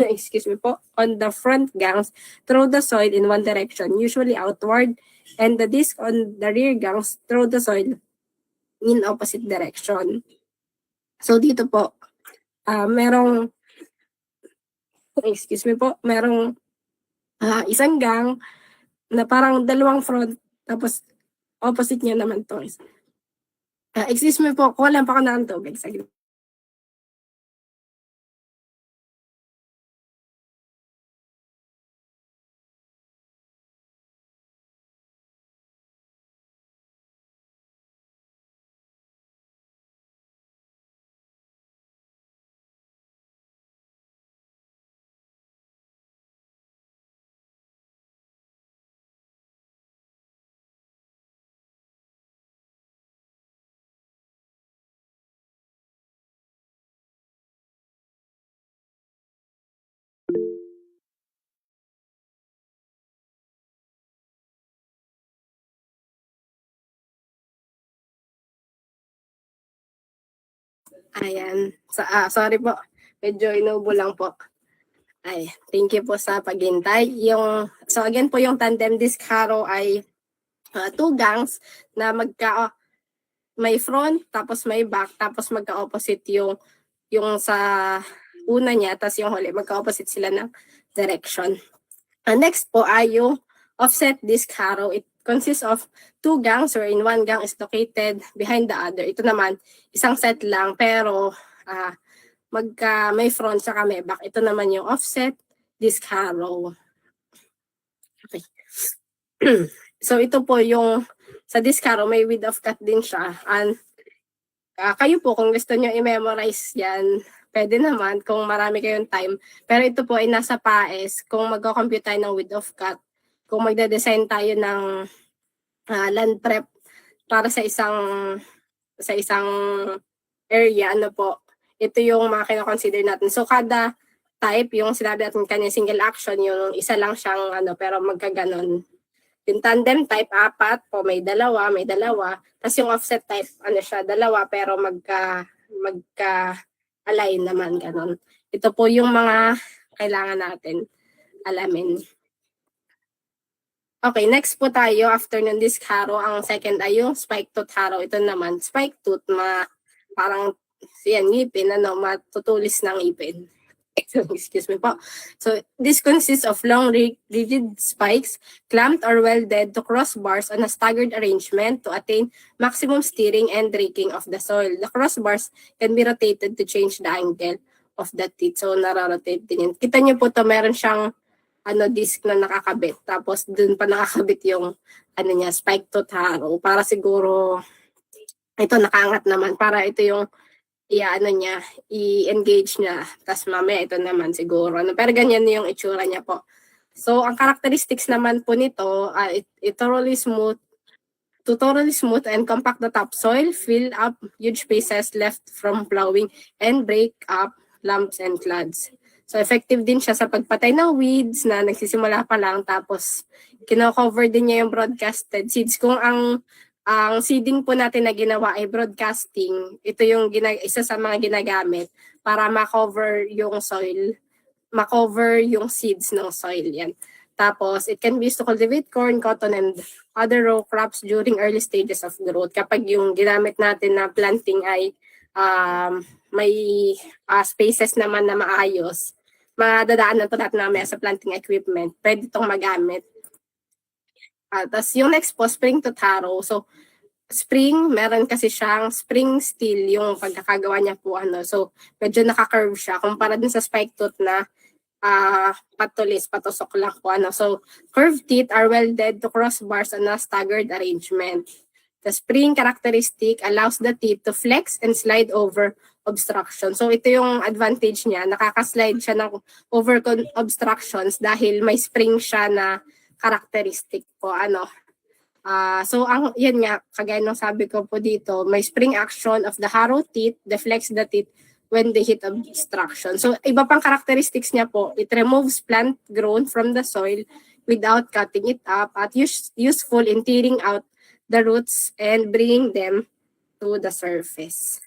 excuse me po, on the front gangs throw the soil in one direction, usually outward, and the disc on the rear gangs throw the soil in opposite direction. So dito po, merong isang gang na parang dalawang front, tapos opposite niya naman to. Excuse me po, kuha lang pa ako ng tubig. Saglit. Ayan. Sorry po. Medyo inubo lang po. Ay, thank you po sa paghintay. So again po, yung tandem disc harrow ay two gangs na may front, tapos may back, tapos magka-opposite yung sa una niya, tapos yung huli, magka-opposite sila ng direction. Next po ay yung offset disc harrow. It consists of two gangs wherein one gang is located behind the other. Ito naman, isang set lang, pero may front saka may back. Ito naman yung offset disc harrow. Okay. So ito po yung sa disc harrow, may width of cut din siya. And kayo po, kung gusto nyo i-memorize yan, pwede naman kung marami kayong time. Pero ito po ay nasa PAES. Kung magko-compute tayo ng width of cut, kung magde-design tayo ng land prep para sa isang area, ito yung mga kino-consider natin. So kada type, yung sinabi natin kanya single action, yung isa lang siyang pero magkaganon. Yung tandem type, 4 po, may dalawa. Tapos yung offset type, dalawa pero magka-align naman, ganon. Ito po yung mga kailangan natin alamin. Okay, next po tayo, after ng disc harrow, ang second ay yung spike tooth harrow. Ito naman, spike tooth, parang ngipin, matutulis ng ngipin. Excuse me po. So, this consists of long, rigid spikes clamped or welded to crossbars on a staggered arrangement to attain maximum steering and raking of the soil. The crossbars can be rotated to change the angle of the teeth. So, nararotate din yun. Kita niyo po to, meron siyang disc na nakakabit. Tapos, dun pa nakakabit yung spike tooth harrow. Para siguro, ito nakaangat naman. Para ito yung i-engage niya. Tapos mamaya ito naman siguro. Pero ganyan yung itsura niya po. So, ang characteristics naman po nito, it thoroughly smooth and compact the topsoil, fill up huge spaces left from plowing, and break up lumps and clods. So, effective din siya sa pagpatay ng weeds na nagsisimula pa lang. Tapos, kino-cover din niya yung broadcasted seeds. Kung ang seeding po natin na ginawa ay broadcasting, ito yung isa sa mga ginagamit para ma-cover yung soil, ma-cover yung seeds ng soil yan. Tapos, it can be used to cultivate corn, cotton, and other row crops during early stages of growth. Kapag yung ginamit natin na planting ay may spaces naman na maayos, madadaanan po natin namin sa planting equipment, pwede itong magamit. Tapos yung next po, spring tooth harrow. So, spring, meron kasi siyang spring steel yung pagkakagawa niya po. So, medyo naka-curve siya. Kumpara din sa spike tooth na patusok lang po. So, curved teeth are welded to crossbars on a staggered arrangement. The spring characteristic allows the teeth to flex and slide over obstruction. So, ito yung advantage niya. Nakaka-slide siya ng over obstructions dahil may spring siya na characteristic po. So, yan nga, kagaya ng sabi ko po dito, may spring action of the harrow teeth deflects the teeth when they hit obstruction. So, iba pang characteristics niya po, it removes plant growth from the soil without cutting it up at useful in tearing out the roots and bringing them to the surface.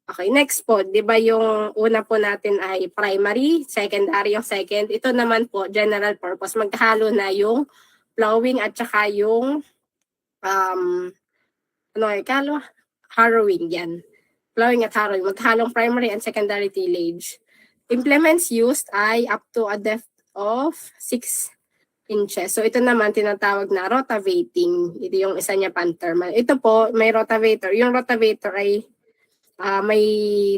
Okay, next po, di ba yung una po natin ay primary, secondary yung second. Ito naman po, general purpose. Maghalo na yung plowing at saka yung harrowing yan. Plowing at harrowing. Maghalong primary and secondary tillage. Implements used ay up to a depth of 6 inches. So ito naman tinatawag na rotavating. Ito yung isa niya pan-term. Ito po, may rotavator. Yung rotavator ay may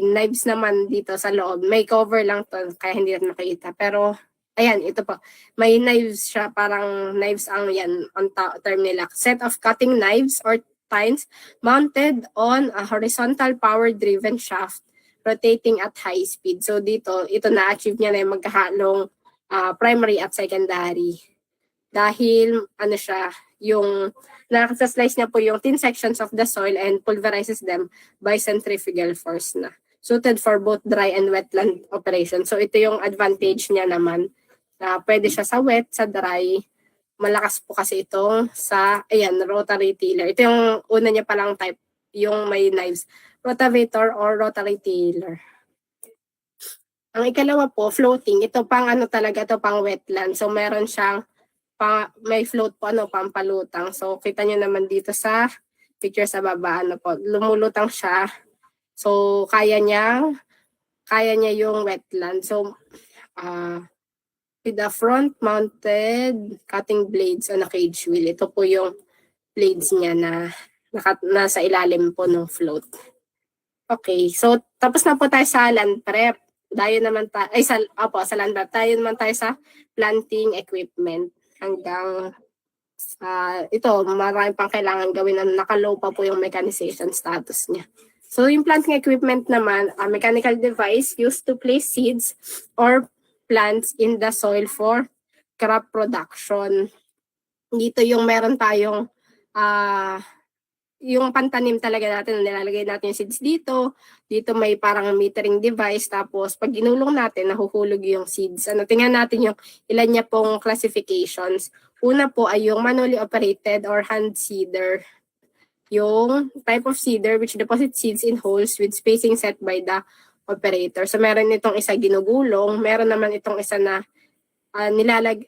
knives naman dito sa loob. May cover lang to, kaya hindi natin makita. Pero, ayan, ito po. May knives siya, parang knives ang yan, on term nila. Set of cutting knives or tines mounted on a horizontal power-driven shaft rotating at high speed. So dito, ito na-achieve niya na yung magkahalong primary at secondary. Dahil, ano siya, yung nakasaslice niya po yung thin sections of the soil and pulverizes them by centrifugal force na. Suited for both dry and wetland operation. So ito yung advantage niya naman. Pwede siya sa wet, sa dry. Malakas po kasi itong sa, ayan, rotary tiller. Ito yung una niya palang type, yung may knives. Rotavator or rotary tiller. Ang ikalawa po, floating. Ito pang ano talaga, ito pang wetland. So meron siyang may float po, pampalutang. So, kita nyo naman dito sa picture sa baba, lumulutang siya. So, kaya niya yung wetland. So, with the front-mounted cutting blades on a cage wheel. Ito po yung blades niya na nasa ilalim po ng float. Okay, so tapos na po tayo sa land prep. Sa land prep. Tayo naman tayo sa planting equipment. Hanggang ito, marami pang kailangan gawin na nakalow pa po yung mechanization status niya. So yung planting equipment naman, a mechanical device used to place seeds or plants in the soil for crop production. Dito yung meron tayong yung pantanim talaga natin, nilalagay natin yung seeds dito. Dito may parang metering device, tapos pag ginulong natin, nahuhulog yung seeds. Tingnan natin yung ilan niya pong classifications. Una po ay yung manually operated or hand seeder. Yung type of seeder which deposits seeds in holes with spacing set by the operator. So meron itong isa ginugulong, meron naman itong isa na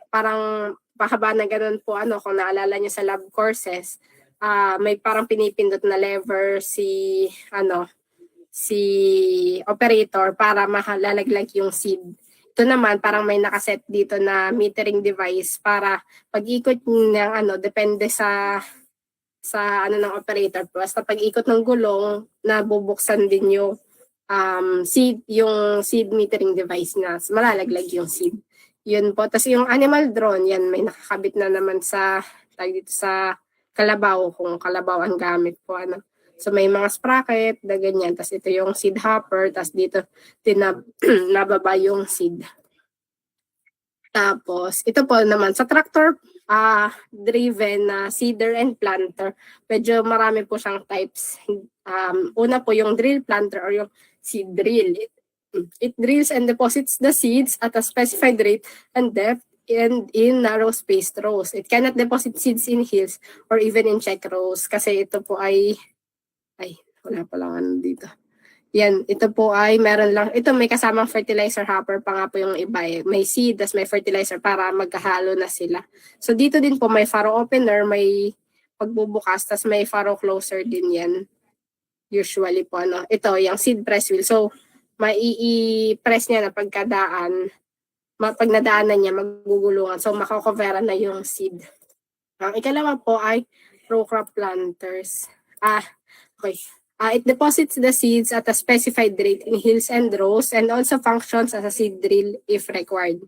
parang pahaba na ganun po, kung naalala niyo sa lab courses. May parang pinipindot na lever si operator para mahalalaglag yung seed. Ito naman parang may nakaset dito na metering device para pag-ikot ng depende sa ng operator. Basta pag-ikot ng gulong, nabubuksan din yung seed metering device na malalaglag yung seed. Yun po. Tapos yung animal drone, yan may nakakabit na naman sa kalabaw, kung kalabaw ang gamit po. So may mga sprocket, ganyan. Tapos ito yung seed hopper, tapos dito nababa yung seed. Tapos ito po naman sa tractor driven na seeder and planter, medyo marami po siyang types. Una po yung drill planter or yung seed drill. It drills and deposits the seeds at a specified rate and depth and in narrow spaced rows. It cannot deposit seeds in hills or even in check rows kasi ito po ay wala pa lang dito. Yan, ito po ay meron lang, ito may kasamang fertilizer hopper pa nga po yung iba may seed, tas may fertilizer para magkahalo na sila. So dito din po may furrow opener, may pagbubukas, tas may furrow closer din yan. Usually po, ito, yung seed press wheel. So, mai-press niya na pagkadaan, pag nadaanan niya, magugulungan. So, makakoveran na yung seed. Ang ikalawa po ay row crop planters. Okay. It deposits the seeds at a specified rate in hills and rows and also functions as a seed drill if required.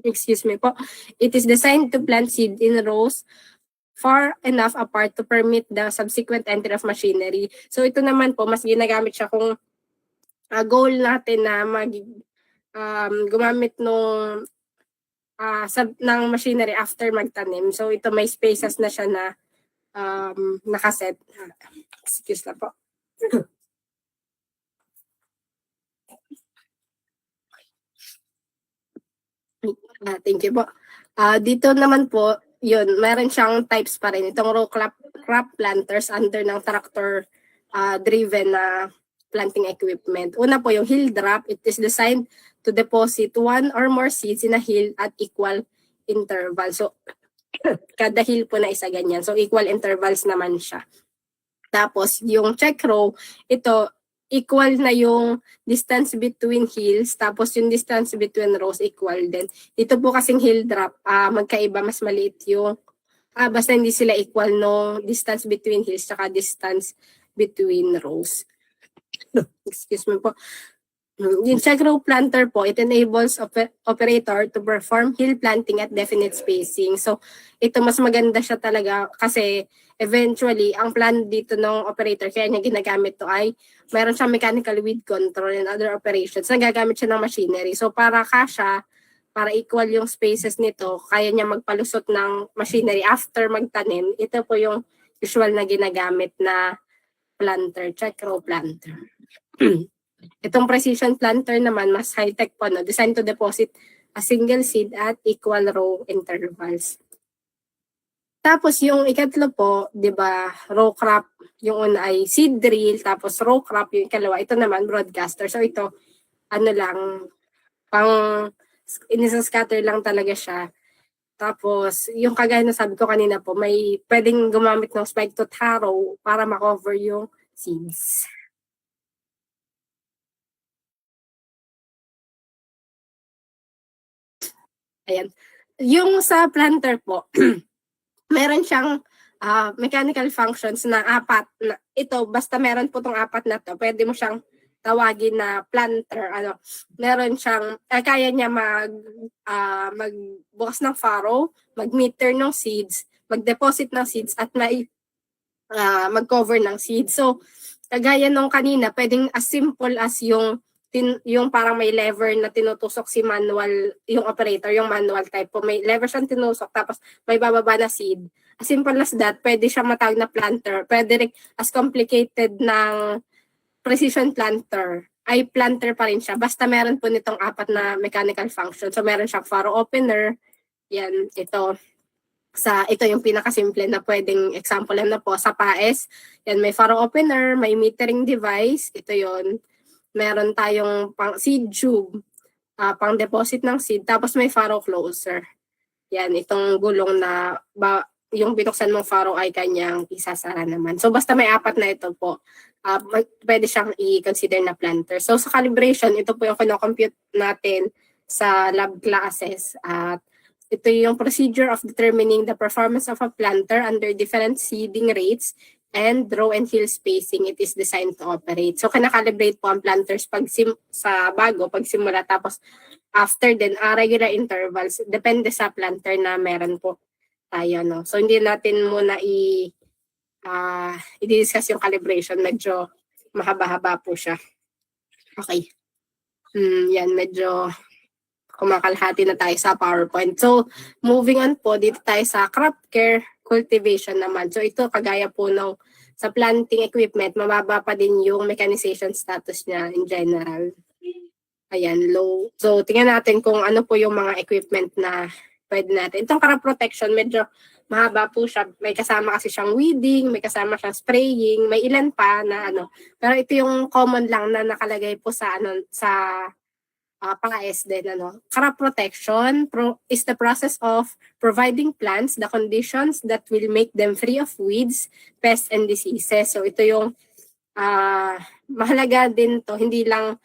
Excuse me po. It is designed to plant seed in rows far enough apart to permit the subsequent entry of machinery. So ito naman po, mas ginagamit siya kung goal natin na gumamit ng machinery after magtanim. So ito may spaces na siya na nakaset. Excuse na po. Thank you po. Dito naman po, yun, meron siyang types pa rin. Itong row crop planters under ng tractor driven na planting equipment. Una po yung hill drop. It is designed to deposit one or more seeds in a hill at equal interval. So, kada hill po na isa ganyan. So, equal intervals naman siya. Tapos, yung check row, ito, equal na yung distance between hills, tapos yung distance between rows equal din. Dito po kasing hill drop, magkaiba, mas maliit yung, basta hindi sila equal no distance between hills tsaka distance between rows. Excuse me po. Yung check row planter po, it enables operator to perform hill planting at definite spacing. So, ito mas maganda siya talaga kasi eventually, ang plan dito ng operator, kaya niya ginagamit to ay mayroon siyang mechanical weed control and other operations. Nagagamit siya ng machinery. So, para kasha, para equal yung spaces nito, kaya niya magpalusot ng machinery after magtanim. Ito po yung usual na ginagamit na planter, check row planter. Itong precision planter naman, mas high-tech po, no? Designed to deposit a single seed at equal row intervals. Tapos yung ikatlo po, 'di ba, row crop, yung una ay seed drill, tapos row crop yung ikalawa. Ito naman broadcaster. So ito ano lang pang inisa-scatter lang talaga siya. Tapos yung kagaya na sabi ko kanina po, may pwedeng gumamit ng spike tooth harrow para ma-cover yung seeds. Ayan. Yung sa planter po, meron siyang mechanical functions na apat. Ito, basta meron po tong apat na to, pwede mo siyang tawagin na planter. Meron siyang, kaya niya magbukas ng furrow, mag-meter ng seeds, mag-deposit ng seeds, at mag-cover ng seeds. So, kagaya nung kanina, pwedeng as simple as yung parang may lever na tinutusok si manual, yung operator, yung manual type po. May lever siyang tinusok, tapos may bababa na seed. As simple as that, pwede siya matawag na planter. Pwede rin as complicated ng precision planter, ay planter pa rin siya. Basta meron po nitong apat na mechanical function. So meron siyang furrow opener. Yan, ito yung pinakasimple na pwedeng example na po sa PAES. Yan, may furrow opener, may metering device. Ito yon. Meron tayong pang seed tube, pang deposit ng seed, tapos may furrow closer. Yan, itong gulong na yung binuksan mong furrow ay kanyang isasara naman. So basta may apat na ito po, pwede siyang i-consider na planter. So sa calibration, ito po yung kino-compute natin sa lab classes. At ito yung procedure of determining the performance of a planter under different seeding rates and row and hill spacing it is designed to operate. So, kinakalibrate po ang planters pagsimula, tapos after then, regular intervals, depende sa planter na meron po tayo, no? So, hindi natin muna i-discuss yung calibration. Medyo mahaba-haba po siya. Okay. Yan, medyo kumakalahati na tayo sa PowerPoint. So, moving on po, dito tayo sa crop care cultivation naman. So, ito, kagaya po ng sa planting equipment, mababa pa din yung mechanization status niya in general. Ayan, low. So, tingnan natin kung ano po yung mga equipment na pwede natin. Itong crop protection, medyo mahaba po siya. May kasama kasi siyang weeding, may kasama siyang spraying, may ilan pa na ano. Pero ito yung common lang na nakalagay po sa PAES din, crop protection is the process of providing plants the conditions that will make them free of weeds, pests, and diseases. So ito yung mahalaga din to. Hindi lang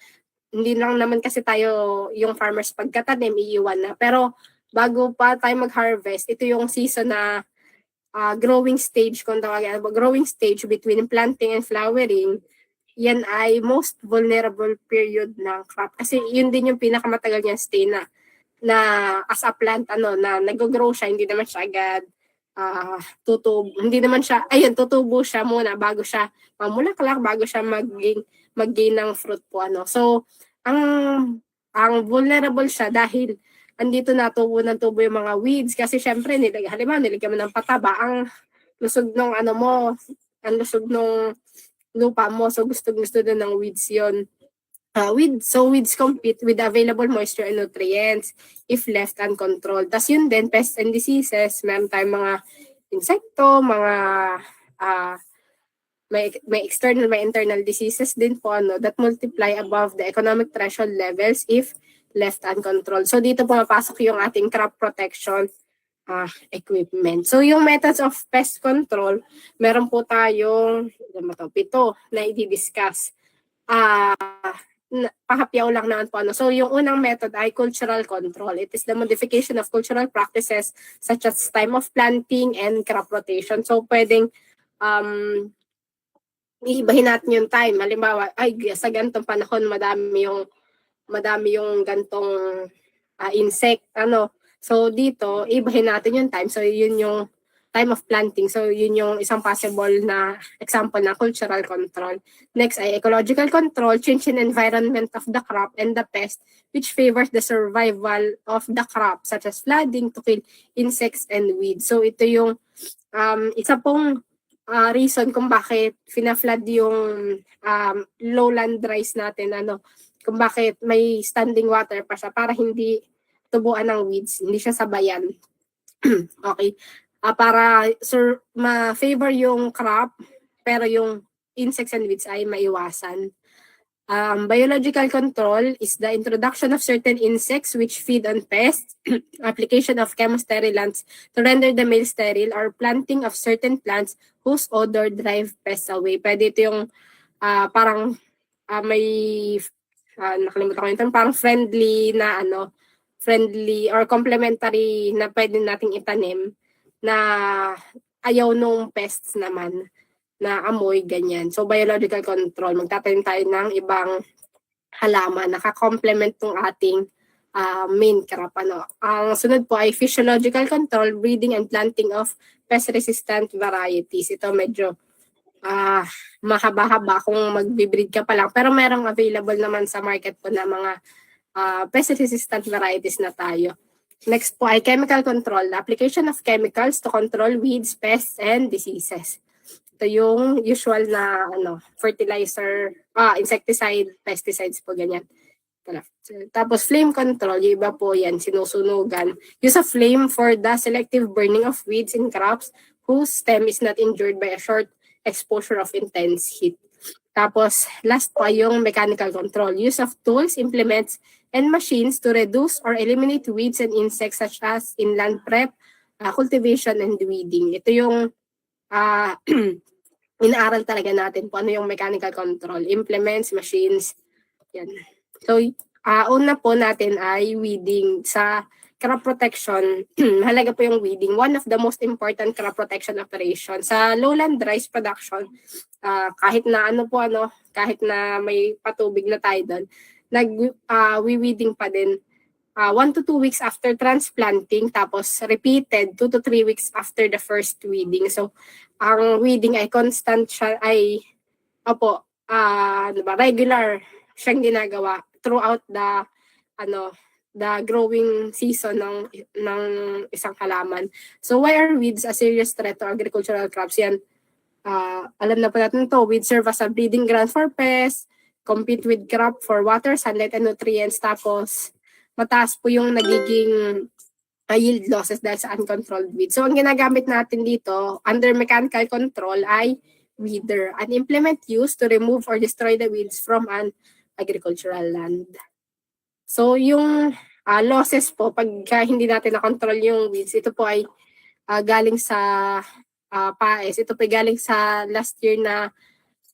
naman kasi tayo yung farmers pagkatanim iiwan na. Pero bago pa tayo mag-harvest, ito yung season na growing stage, kung tawagin, growing stage between planting and flowering. Yan ay most vulnerable period ng crop. Kasi yun din yung pinakamatagal niyang stay na as a plant, na nag-grow siya, hindi naman siya agad tutubo. Hindi naman siya, tutubo siya muna bago siya mamulaklak, bago siya mag-gain ng fruit po. So, ang vulnerable siya dahil andito natubo yung mga weeds. Kasi syempre, niligyan mo ng pataba, ang lusog ng ang lusog ng lupa mo, so gusto na ng weeds yon. Weeds compete with available moisture and nutrients if left uncontrolled. Tas yun din, pests and diseases, meron tayong mga insekto, mga may external, may internal diseases din po that multiply above the economic threshold levels if left uncontrolled. So dito pumapasok yung ating crop protection equipment. So yung methods of pest control, meron po tayong 7 na i-discuss. Pahapyaw lang naman po. So yung unang method ay cultural control. It is the modification of cultural practices such as time of planting and crop rotation. So pwedeng iibahin natin yung time. Halimbawa, sa ganitong panahon madami yung gantong insect, So dito, ibahin natin yung time. So yun yung time of planting. So yun yung isang possible na example na cultural control. Next ay ecological control, change in environment of the crop and the pest which favors the survival of the crop such as flooding to kill insects and weeds. So ito yung isa pong reason kung bakit fina-flood yung lowland rice natin, kung bakit may standing water pa siya para hindi tubuan ng weeds, hindi siya sabayan. Okay. Para ma-favor yung crop, pero yung insects and weeds ay maiwasan. Biological control is the introduction of certain insects which feed on pests, application of chemosterilant to render the male sterile, or planting of certain plants whose odor drive pests away. Pwede ito yung parang may nakalimutan ko yung term, parang friendly na friendly or complementary na pwede nating itanim na ayaw nung pests naman na amoy, ganyan. So, biological control. Magtatanim tayo ng ibang halaman. Naka-complement ng ating main crop. Ang sunod po ay physiological control, breeding and planting of pest-resistant varieties. Ito medyo mahaba-haba kung mag-breed ka pa lang. Pero merong available naman sa market po na mga pest-resistant varieties na tayo. Next po ay chemical control. The application of chemicals to control weeds, pests, and diseases. Ito yung usual na fertilizer, insecticide, pesticides po, ganyan. Tapos flame control, yung iba po yan, sinusunugan. Use of flame for the selective burning of weeds in crops whose stem is not injured by a short exposure of intense heat. Tapos last pa yung mechanical control. Use of tools, implements, and machines to reduce or eliminate weeds and insects such as inland prep, cultivation, and weeding. Ito yung inaaral talaga natin kung ano yung mechanical control, implements, machines, yan. So, una po natin ay weeding. Sa crop protection, mahalaga po yung weeding. One of the most important crop protection operations. Sa lowland rice production, kahit na kahit na may patubig na tayo doon, nag-weeding pa din 1 to 2 weeks after transplanting, tapos repeated 2 to 3 weeks after the first weeding. So, ang weeding ay constant siya, ay regular siyang ginagawa throughout the growing season ng isang halaman. So, why are weeds a serious threat to agricultural crops? Yan, alam na po natin to. Weeds serve as a breeding ground for pests, compete with crop for water, sunlight, and nutrients. Tapos, mataas po yung nagiging yield losses dahil sa uncontrolled weeds. So, ang ginagamit natin dito, under mechanical control, ay weeder, an implement used to remove or destroy the weeds from an agricultural land. So, yung losses po, pagka hindi natin na-control yung weeds, ito po ay galing sa PAES. Ito po ay galing sa last year na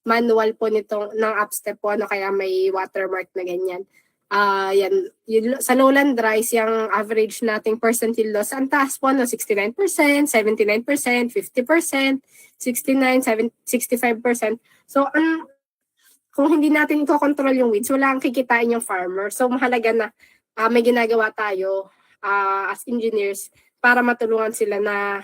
manual po nito ng upstep po, kaya may watermark na ganyan. Yan, sa lowland rice, yung average nating percentile loss, ang taas po, 69%, 79%, 50%, 69%, 65%. So, kung hindi natin i-control yung weeds, wala ang kikitain yung farmer. So, mahalaga na may ginagawa tayo as engineers para matulungan sila na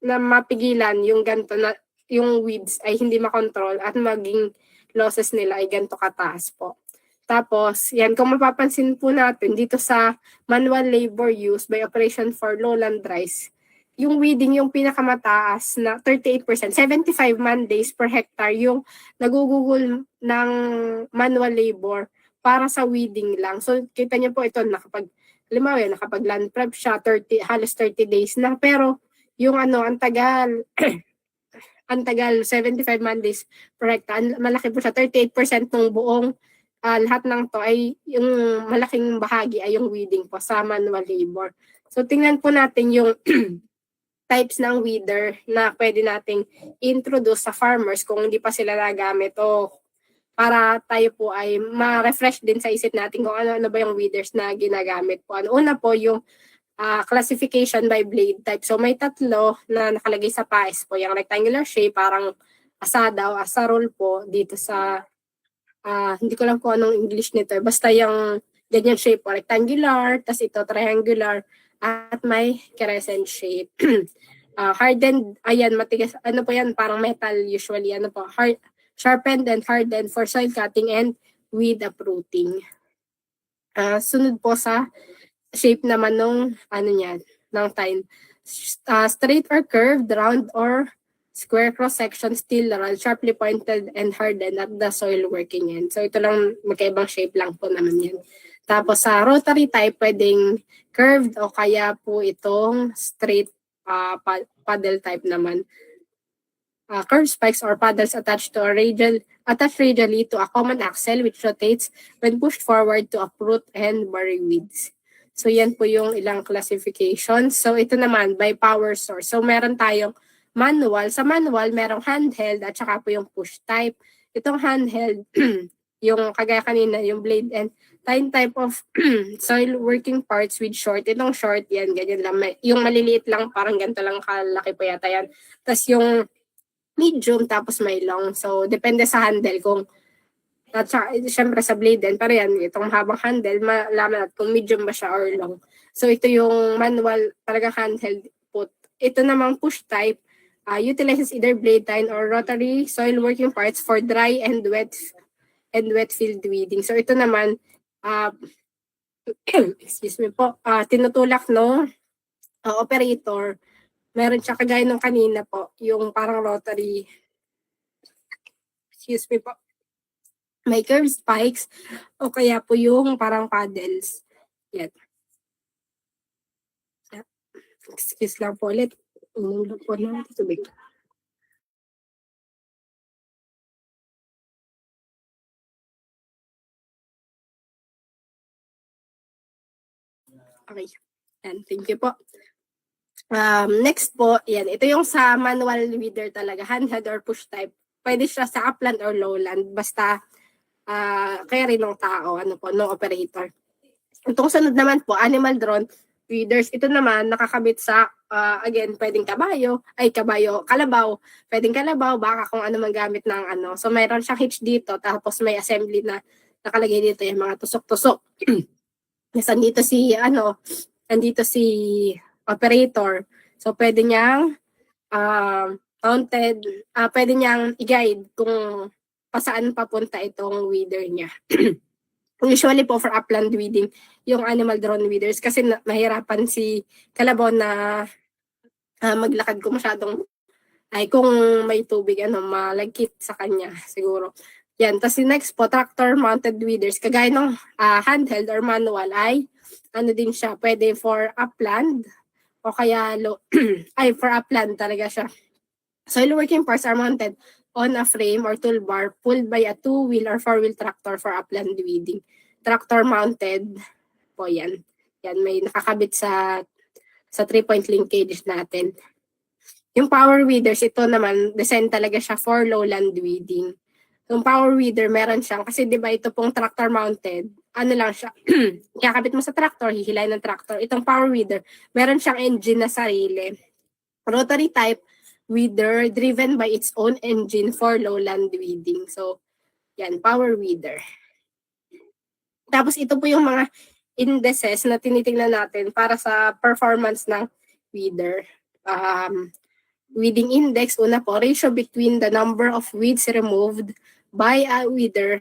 mapigilan yung ganito na yung weeds ay hindi makontrol at maging losses nila ay ganito kataas po. Tapos, yan, kung mapapansin po natin dito sa manual labor use by operation for lowland rice, yung weeding yung pinakamataas na 38%, 75 man days per hectare yung nagugugol ng manual labor para sa weeding lang. So kita niyo po ito halimbawa nakapag land prep siya halos 30 days na, pero yung ang tagal ang tagal 75 man days per hectare, malaki po siya, 38% ng buong lahat ng to ay yung malaking bahagi ay yung weeding po sa manual labor. So tingnan po natin yung types ng weeder na pwede nating introduce sa farmers kung hindi pa sila nagamit o para tayo po ay ma-refresh din sa isip natin kung ano ba yung weeders na ginagamit po. Una po yung classification by blade type. So may tatlo na nakalagay sa PAES po. Yung rectangular shape, parang asada o asarol po dito sa, hindi ko lang kung anong English nito. Basta yung ganyan shape po, rectangular, tas ito triangular, at may crescent shape. Hardened, ayan, matigas, po yan, parang metal usually, sharpened and hardened for soil cutting and weed uprooting. Sunod po sa shape naman ng ng tine. Straight or curved, round or square cross-section, steel, sharply pointed and hardened at the soil working end. So ito lang, magkaibang shape lang po naman yan. Tapos sa rotary type, pwedeng curved o kaya po itong straight paddle type naman. Curved spikes or paddles attached radially to a common axle which rotates when pushed forward to uproot and bury weeds. So yan po yung ilang classifications. So ito naman by power source. So meron tayong manual. Sa manual, merong handheld at saka po yung push type. Itong handheld, yung kagaya kanina, yung blade and tine type of soil working parts with short. Itong short, yan, ganyan lang. Yung maliliit lang, parang ganito lang kalaki po yata yan. Tapos yung medium, tapos may long. So, depende sa handle kung, at syempre sa blade din, pero yan, itong habang handle, malaman natin kung medium ba siya or long. So, ito yung manual, talaga handheld put. Ito namang push type, utilizes either blade tine or rotary soil working parts for dry and wet field weeding. So ito naman, excuse me po, tinutulak no operator. Meron siya kagaya nung kanina po, yung parang rotary, excuse me po, may curved spikes o kaya po yung parang paddles. Yan. Excuse lang po ulit. Uminom po ng tubig. Okay. And thank you po. Next po, yan. Ito yung sa manual weeder talaga, handheld or push type. Pwede siya sa upland or lowland. Basta, kaya rin ng tao, no operator. Itong sunod naman po, animal drone weeders. Ito naman, nakakabit sa, again, pwedeng kalabaw. Pwedeng kalabaw, baka kung ano man gamit ng So, mayroon siyang hitch dito, tapos may assembly na nakalagay dito yung mga tusok-tusok. Andito si operator. So, pwede niyang pwede niyang i-guide kung pasaan papunta itong weeder niya. Usually po for upland weeding, yung animal drone weeders, kasi mahirapan si kalabaw na maglakad kung kung may tubig, malagkit sa kanya siguro. Yan. Tapos next po, tractor mounted weeders. Kagaya ng handheld or manual ay, din siya, pwede for upland o kaya for upland talaga siya. Soil working parts are mounted on a frame or toolbar pulled by a 2-wheel or 4-wheel tractor for upland weeding. Tractor mounted po yan. Yan, may nakakabit sa 3-point linkage natin. Yung power weeders, ito naman, design talaga siya for lowland weeding. Yung power weeder, meron siyang, kasi di ba ito pong tractor mounted, lang siya, kakabit mo sa tractor, hihilay ng tractor. Itong power weeder, meron siyang engine na sarili. Rotary type weeder driven by its own engine for lowland weeding. So, yan, power weeder. Tapos ito po yung mga indices na tinitingnan natin para sa performance ng weeder. Weeding index, una po, ratio between the number of weeds removed by a weeder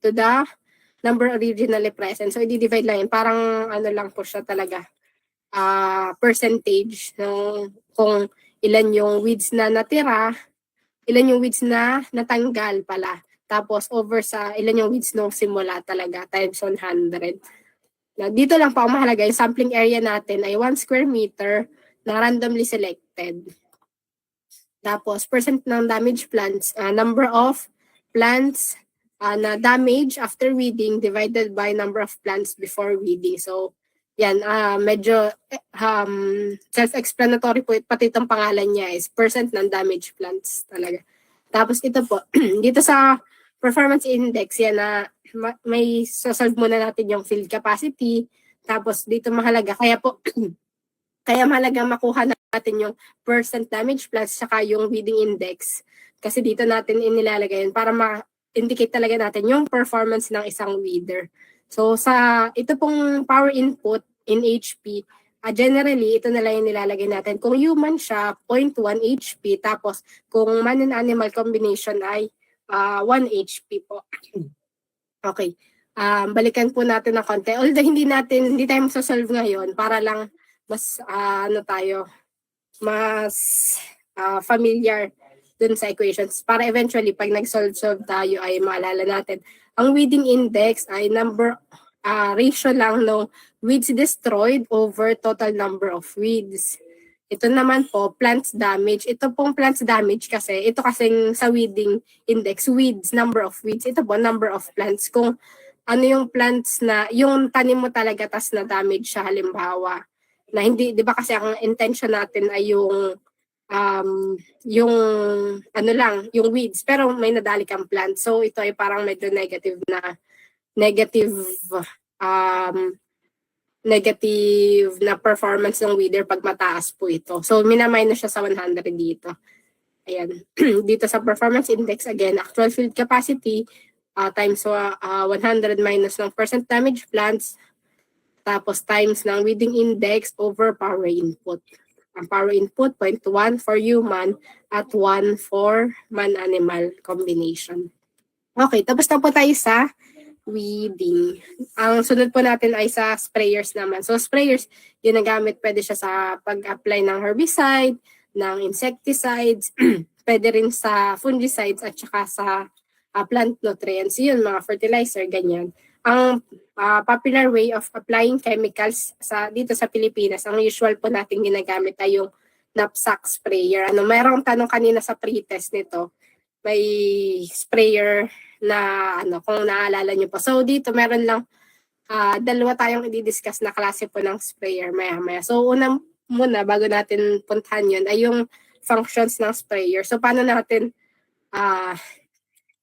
to the number originally present. So, i-divide lang yun. Parang lang po siya talaga. percentage ng kung ilan yung weeds na natira, ilan yung weeds na natanggal pala. Tapos over sa ilan yung weeds nung simula talaga times 100. Na dito lang pa ang mahalaga, yung sampling area natin ay 1 square meter na randomly selected. Tapos percent ng damaged plants, number of plants na damage after weeding divided by number of plants before weeding. So yan, medyo self-explanatory po pati itong pangalan niya is percent ng damaged plants talaga. Tapos ito po, dito sa performance index, yan na may solve muna natin yung field capacity. Tapos dito mahalaga, kaya po, kaya mahalaga makuha natin yung percent damage plants saka yung weeding index. Kasi dito natin inilalagay yun para ma-indicate talaga natin yung performance ng isang weeder. So sa ito pong power input in HP, generally ito na lang yung nilalagay natin. Kung human siya, 0.1 HP. Tapos kung man and animal combination ay 1 HP po. Okay. Balikan po natin ng konti. Although hindi tayo masasolve ngayon para lang mas mas familiar dun sa equations para eventually pag nag-solve tayo ay maalala natin. Ang weeding index ay ratio lang no weeds destroyed over total number of weeds. Ito naman po, plants damage. Ito pong plants damage kasi, ito kasing sa weeding index, weeds, number of weeds. Ito po, number of plants. Kung ano yung plants na, yung tanim mo talaga tas na damage siya halimbawa. Na hindi, di ba kasi ang intention natin ay yung yung weeds. Pero may nadali kang plant. So ito ay parang medyo negative na performance ng weeder pag mataas po ito. So, minamine siya sa 100 dito. Ayan. Dito sa performance index, again, actual field capacity times 100 minus ng percent damage plants, tapos times ng weeding index over power input. Ang power input, 0.1 for human at 1 for man-animal combination. Okay, tapos na po tayo sa weeding. Ang sunod po natin ay sa sprayers naman. So sprayers, ginagamit pwede siya sa pag-apply ng herbicide, ng insecticides, pwede rin sa fungicides at saka sa plant nutrients. Yun, mga fertilizer, ganyan. Ang popular way of applying chemicals dito sa Pilipinas, ang usual po natin ginagamit ay yung knapsack sprayer. Mayroong tanong kanina sa pre-test nito. May sprayer na kung naalala nyo po. So dito meron lang dalawa tayong i-discuss na klase po ng sprayer maya-maya. So una muna bago natin puntahan yun ay yung functions ng sprayer. So paano natin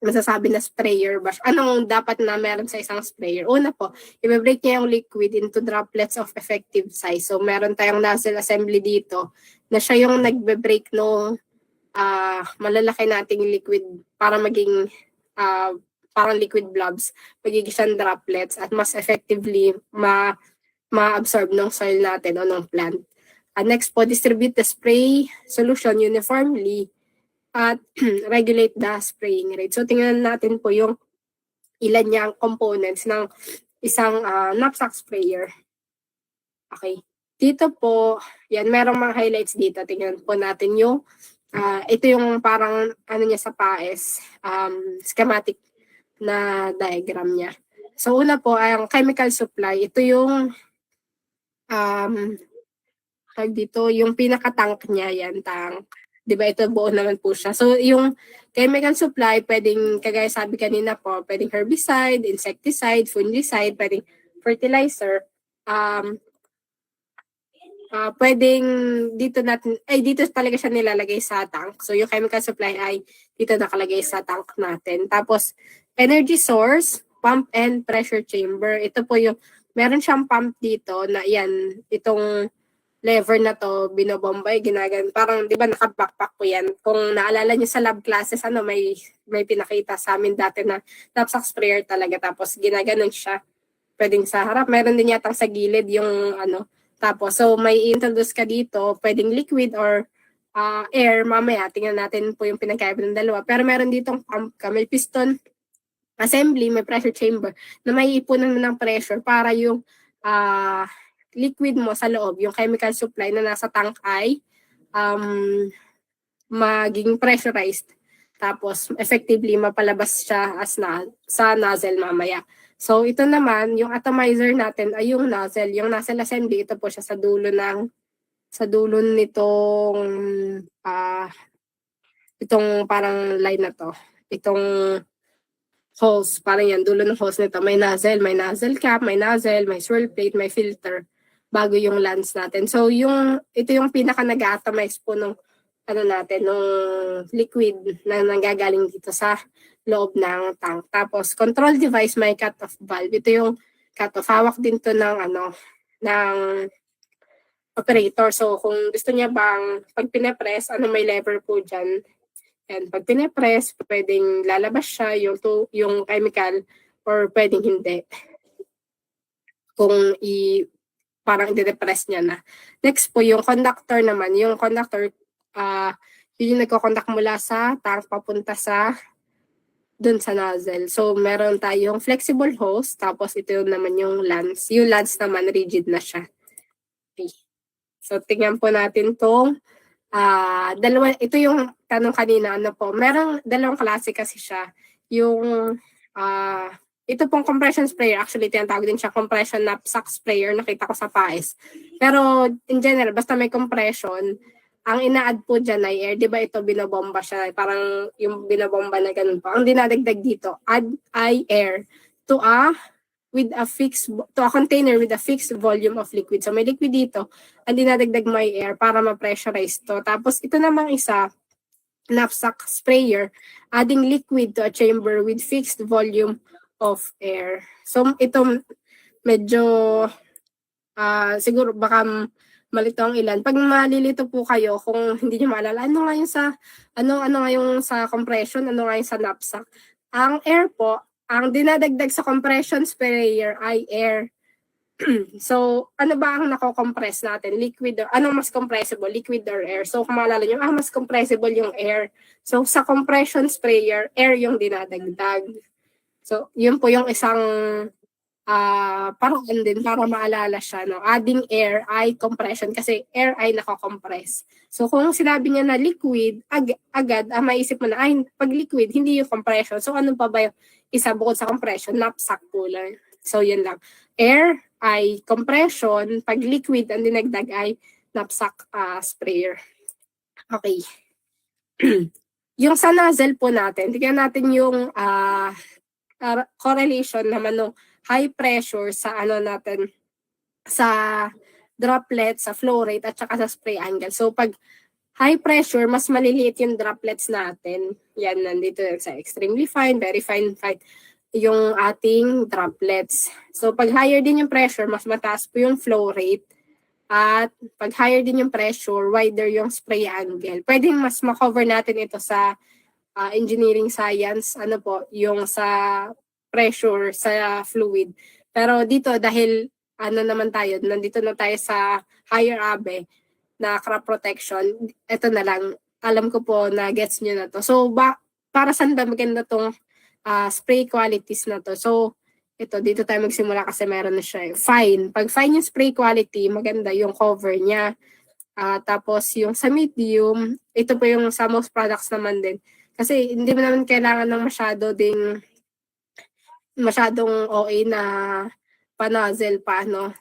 masasabi na sprayer ba? Anong dapat na meron sa isang sprayer? Una po, i-break niya yung liquid into droplets of effective size. So meron tayong nozzle assembly dito na siya yung nagbe-break nung malalaki nating liquid para maging parang liquid blobs, magiging siyang droplets at mas effectively ma-absorb ng soil natin o ng plant. Next po, distribute the spray solution uniformly at regulate the spraying rate. So tingnan natin po yung ilan niyang components ng isang knapsack sprayer. Okay. Dito po, yan, merong mga highlights dito. Tingnan po natin yung ito yung parang niya sa PAES, schematic na diagram niya. So una po, ang chemical supply, ito yung dito, yung pinaka-tank niya, yan, tank. Diba, ito buo naman po siya. So yung chemical supply, pwedeng, kagaya sabi kanina po, pwedeng herbicide, insecticide, fungicide, pwedeng fertilizer, pwedeng dito talaga siya nilalagay sa tank. So yung chemical supply ay dito nakalagay sa tank natin. Tapos energy source, pump and pressure chamber. Ito po yung meron siyang pump dito na yan, itong lever na to binobombay, ginagan. Parang 'di ba naka-backpack po yan. Kung naalala niyo sa lab classes may pinakita sa amin dati na knapsack sprayer talaga, tapos ginaganon siya. Pwedeng sa harap, meron din yatang sa gilid yung tapos, so may introduce ka dito, pwedeng liquid or air. Mamaya, tingnan natin po yung pinagkaiba ng dalawa. Pero meron ditong pump ka, may piston assembly, may pressure chamber na may ipunan mo ng pressure para yung liquid mo sa loob, yung chemical supply na nasa tank ay maging pressurized. Tapos, effectively, mapalabas siya sa nozzle mamaya. So, ito naman, yung atomizer natin ay yung nozzle. Yung nozzle assembly, ito po siya sa dulo nitong itong parang line na to. Itong hose, parang yan, dulo ng hose nito. May nozzle cap, may nozzle, may swirl plate, may filter bago yung lens natin. So, ito yung pinaka nag-atomize po nung nung liquid na nanggagaling dito sa loob ng tank. Tapos, control device, may cut-off valve. Ito yung cut-off. Hawak din to ng operator. So, kung gusto niya bang pag pinapress, may lever po dyan. And pag pinapress, pwedeng lalabas siya yung chemical or pwedeng hindi. Kung parang i-depress niya na. Next po, yung conductor naman. Yung conductor, yun yung nagko-conduct mula sa tank papunta dun sa nozzle. So, meron tayong flexible hose, tapos ito naman yung lance. Yung lance naman, rigid na siya. Okay. So, tingnan po natin tong ito yung tanong kanina, merong dalawang klase kasi siya. Yung, ito pong compression sprayer, actually tinatawag din siya compression knapsack sprayer, nakita ko sa PAES. Pero in general, basta may compression, ang ina-add po dyan ay air. Di ba ito binobomba siya? Parang yung binobomba na ganun po. Ang dinadagdag dito, add ay air to a container with a fixed volume of liquid. So may liquid dito, ang dinadagdag may air para ma-pressurize to. Tapos ito namang isa, knapsack sprayer, adding liquid to a chamber with fixed volume of air. So ito medyo siguro baka malito ang ilan. Pag malilito po kayo kung hindi niyo maalala, ano nga yung sa compression, ano nga yung sa knapsack. Ang air po, ang dinadagdag sa compression sprayer ay air. So, ano ba ang nako-compress natin? Liquid or anong mas compressible? Liquid or air? So, kung maalala nyo, mas compressible yung air. So, sa compression sprayer, air yung dinadagdag. So, yun po yung isang paraan din para maalala siya. No? Adding air ay compression kasi air ay nako-compress. So, kung sinabi niya na liquid, agad maisip mo na, pag liquid, hindi yung compression. So, ano pa ba yung isa bukod sa compression? Knapsack po lang. So, yun lang. Air ay compression, pag liquid ang dinagdag ay knapsack sprayer. Okay. Yung sa nozzle po natin, tignan natin yung correlation naman ng high pressure sa sa droplets, sa flow rate, at saka sa spray angle. So, pag high pressure, mas maliliit yung droplets natin. Yan, nandito sa extremely fine, very fine, yung ating droplets. So, pag higher din yung pressure, mas mataas po yung flow rate. At pag higher din yung pressure, wider yung spray angle. Pwedeng mas makover natin ito sa engineering science, yung sa pressure, sa fluid. Pero dito, dahil nandito na tayo sa higher abe na crop protection, ito na lang, alam ko po na gets nyo na to. So, para saan ba maganda tong spray qualities na to? So, dito tayo magsimula kasi meron na siya. Fine. Pag fine yung spray quality, maganda yung cover niya. Tapos yung sa medium, ito po yung sa most products naman din. Kasi hindi mo naman kailangan ng masyadong OA na pa-nozzle pa, no?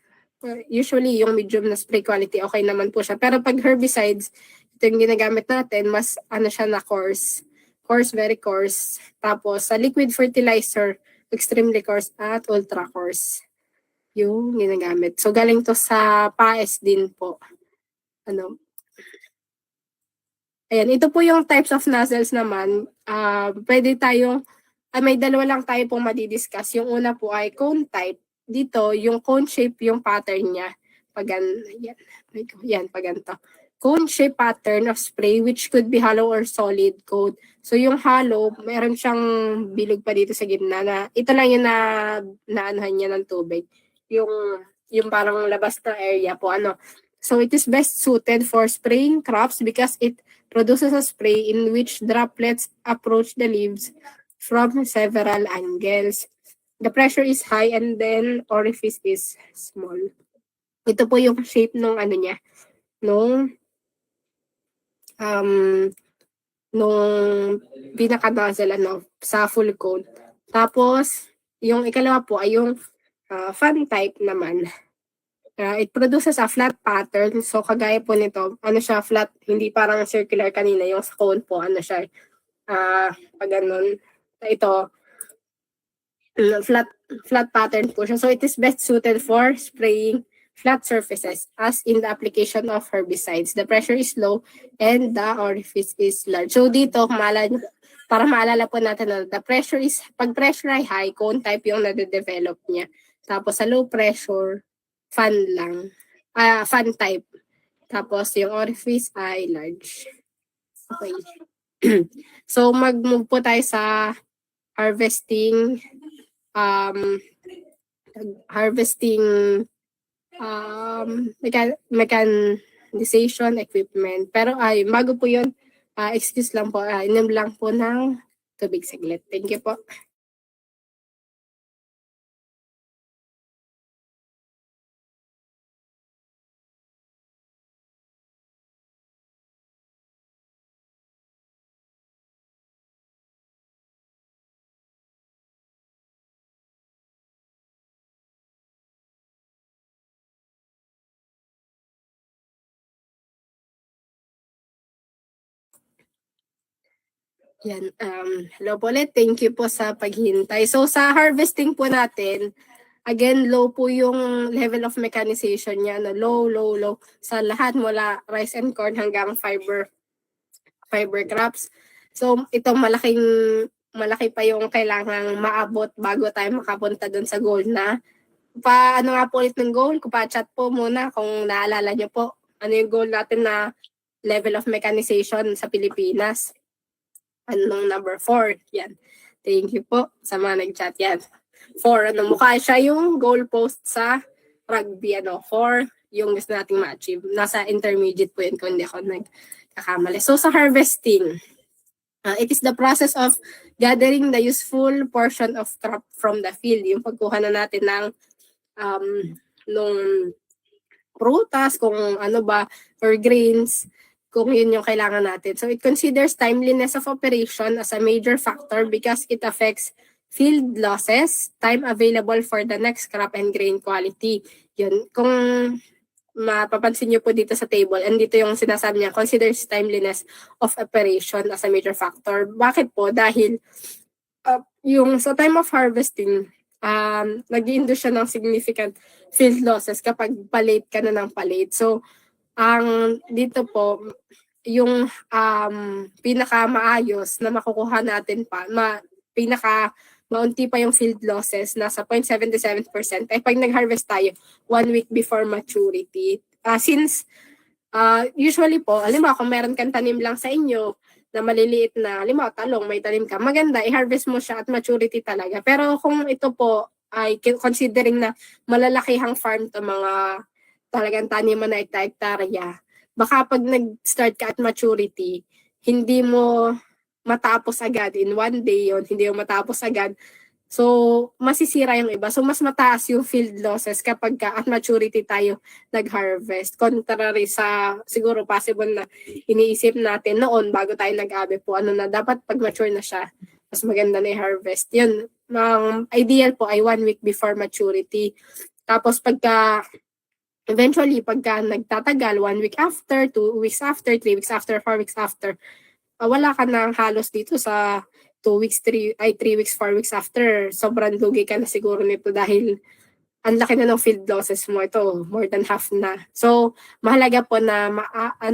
Usually, yung medium na spray quality, okay naman po siya. Pero pag herbicides, ito yung ginagamit natin, mas siya na coarse. Coarse, very coarse. Tapos, sa liquid fertilizer, extremely coarse at ultra coarse yung ginagamit. So, galing to sa PAES din po. Ayan, ito po yung types of nozzles naman. Pwede tayong, may dalawa lang tayo pong madidiscuss. Yung una po ay cone type. Dito, yung cone shape yung pattern niya. Pag ganito. Cone shape pattern of spray which could be hollow or solid cone. So yung hollow, meron siyang bilog pa dito sa gitna na ito lang yung naanuhan niya ng tubig. Yung parang labas na area po. So it is best suited for spraying crops because it produces a spray in which droplets approach the leaves from several angles. The pressure is high and then orifice is small. Ito po yung shape nung ano niya, nung pinaka-nozzle sa full coat. Tapos, yung ikalawa po ay yung fan type naman. It produces a flat pattern. So, kagaya po nito, ano siya, flat, hindi parang circular kanina. Yung sa cone po, ano siya, pag ganun. Ito, flat pattern po siya. So, it is best suited for spraying flat surfaces as in the application of herbicides. The pressure is low and the orifice is large. So, dito, para maalala po natin na the pressure is, pag pressure ay high, cone type yung nade-develop niya. Tapos, sa low pressure, fan lang. Fan type. Tapos, yung orifice ay large. Okay. So, mag-move po tayo sa harvesting mechanization equipment. Pero ay, bago po yun, excuse lang po, inom lang po ng tubig saglit. Thank you po. Yan, hello po ulit. Thank you po sa paghintay. So sa harvesting po natin, again, low po yung level of mechanization niya. Low. Sa lahat mula rice and corn hanggang fiber crops. So itong malaki pa yung kailangang maabot bago tayo makapunta dun sa goal na. Ano nga po ulit ng goal? Chat po muna kung naalala niyo po. Ano yung goal natin na level of mechanization sa Pilipinas? Anong number 4? Yan. Thank you po sa mga nag-chat yan. 4, mukha siya yung goal post sa rugby, 4, yung gusto nating ma-achieve. Nasa intermediate po yun kung hindi ako nagkakamali. So sa harvesting, it is the process of gathering the useful portion of crop from the field. Yung pagkuha na natin ng nung prutas, kung ano ba, or grains, kung yun yung kailangan natin. So it considers timeliness of operation as a major factor because it affects field losses, time available for the next crop, and grain quality. Yun. Kung mapapansin nyo po dito sa table, and dito yung sinasabi niya, considers timeliness of operation as a major factor. Bakit po? Dahil yung sa time of harvesting, nag-i-induce siya ng significant field losses kapag palate ka na ng palate. So, dito po, yung pinaka-maayos na makukuha natin pa, maunti pa yung field losses, nasa 0.77%. Ay pag nag-harvest tayo, 1 week before maturity. Since, usually po, halimbawa kung meron kang tanim lang sa inyo, na maliliit na, halimbawa talong, may tanim ka, maganda, i-harvest mo siya at maturity talaga. Pero kung ito po, ay considering na malalakihang farm to, mga talagang taniman na hektarya, baka pag nag-start ka at maturity, hindi mo matapos agad in 1 day yun, hindi mo matapos agad. So, masisira yung iba. So, mas mataas yung field losses kapag at maturity tayo nag-harvest. Contrary sa, siguro possible na iniisip natin noon bago tayo nag-abe po, dapat pag mature na siya, mas maganda na i-harvest. Yun, ideal po ay 1 week before maturity. Tapos eventually, pagka nagtatagal, 1 week after, 2 weeks after, 3 weeks after, 4 weeks after, wala ka na halos dito sa 2 weeks, 3 weeks, 4 weeks after. Sobrang lugi ka na siguro nito dahil ang laki na ng field losses mo. Ito, more than half na. So, mahalaga po na